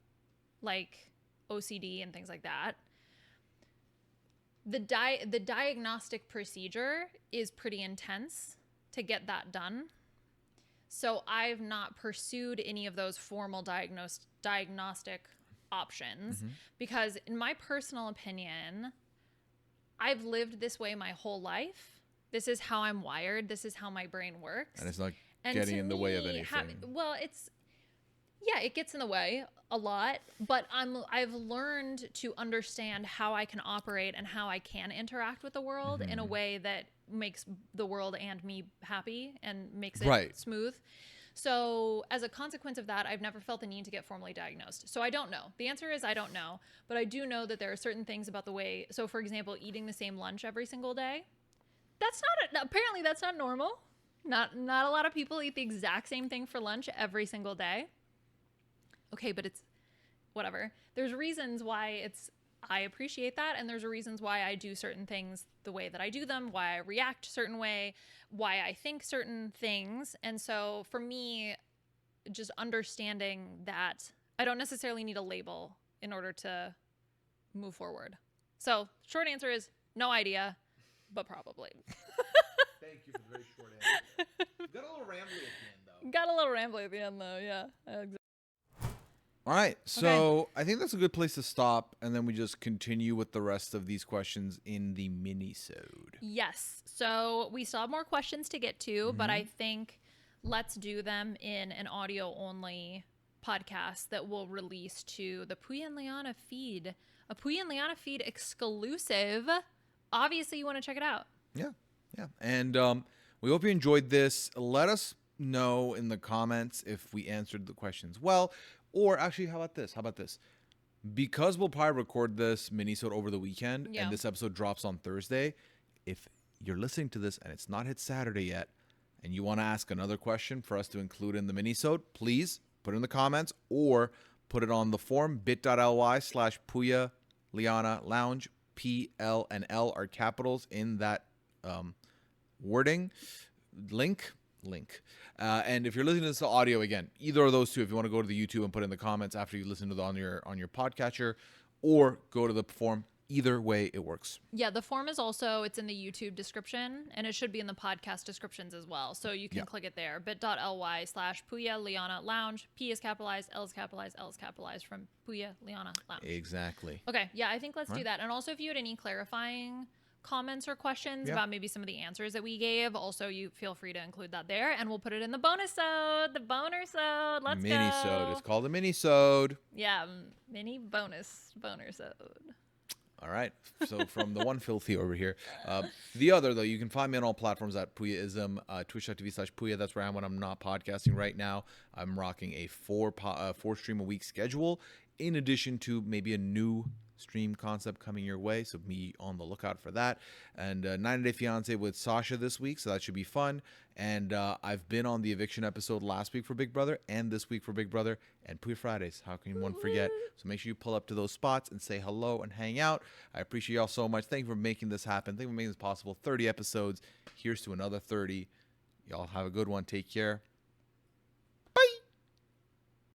like OCD and things like that. The diagnostic procedure is pretty intense to get that done. So I've not pursued any of those formal diagnostic options because in my personal opinion, I've lived this way my whole life. This is how I'm wired. This is how my brain works. And it's not And getting to in the way of me, anything. it gets in the way a lot, but I've learned to understand how I can operate and how I can interact with the world in a way that makes the world and me happy and makes it smooth. So as a consequence of that, I've never felt the need to get formally diagnosed. So I don't know. The answer is I don't know, but I do know that there are certain things about the way. So for example, eating the same lunch every single day, apparently that's not normal. Not a lot of people eat the exact same thing for lunch every single day. Okay, but it's whatever. There's reasons why I appreciate that, and there's reasons why I do certain things the way that I do them, why I react a certain way, why I think certain things. And so for me, just understanding that I don't necessarily need a label in order to move forward. So short answer is no idea, but probably. Thank you for the very short answer. Got a little rambly at the end, though. Got a little rambly at the end, though. Yeah. Exactly. All right. So I think that's a good place to stop, and then we just continue with the rest of these questions in the mini-sode. Yes. So we still have more questions to get to, but I think let's do them in an audio-only podcast that we'll release to the Pooya and Liana feed. A Pooya and Liana feed exclusive. Obviously, you want to check it out. Yeah. Yeah. And we hope you enjoyed this. Let us know in the comments if we answered the questions well. Or actually, how about this? Because we'll probably record this mini-sode over the weekend, and this episode drops on Thursday, if you're listening to this and it's not hit Saturday yet, and you want to ask another question for us to include in the mini-sode, please put it in the comments or put it on the form, bit.ly/Pooya Liana Lounge. P, L, and L are capitals in that wording. Link. And if you're listening to this audio, again, either of those two, if you want to go to the YouTube and put in the comments after you listen to it on your podcatcher, or go to the form, either way it works. Yeah, the form is also, it's in the YouTube description, and it should be in the podcast descriptions as well. So you can click it there, bit.ly/Pooya Liana Lounge. P is capitalized, L is capitalized, L is capitalized from Pooya Liana Lounge. Exactly. Okay, yeah, I think let's do that. And also if you had any clarifying comments or questions about maybe some of the answers that we gave, also you feel free to include that there, and we'll put it in the bonus-sode, Let's go. Mini-sode. It's called a mini-sode. Yeah, mini boner-sode. All right. So from the one filthy over here, the other though, you can find me on all platforms at Pooyaism, twitch.tv/Pooya. That's where I am when I'm not podcasting right now. I'm rocking a four stream a week schedule, in addition to maybe a new stream concept coming your way, so be on the lookout for that. And 90 Day Fiance with Sasha this week, so that should be fun. And I've been on the eviction episode last week for Big Brother and this week for Big Brother and Pooya Fridays. How can one forget? So make sure you pull up to those spots and say hello and hang out. I appreciate y'all so much. Thank you for making this happen. Thank you for making this possible. 30 episodes. Here's to another 30. Y'all have a good one. Take care.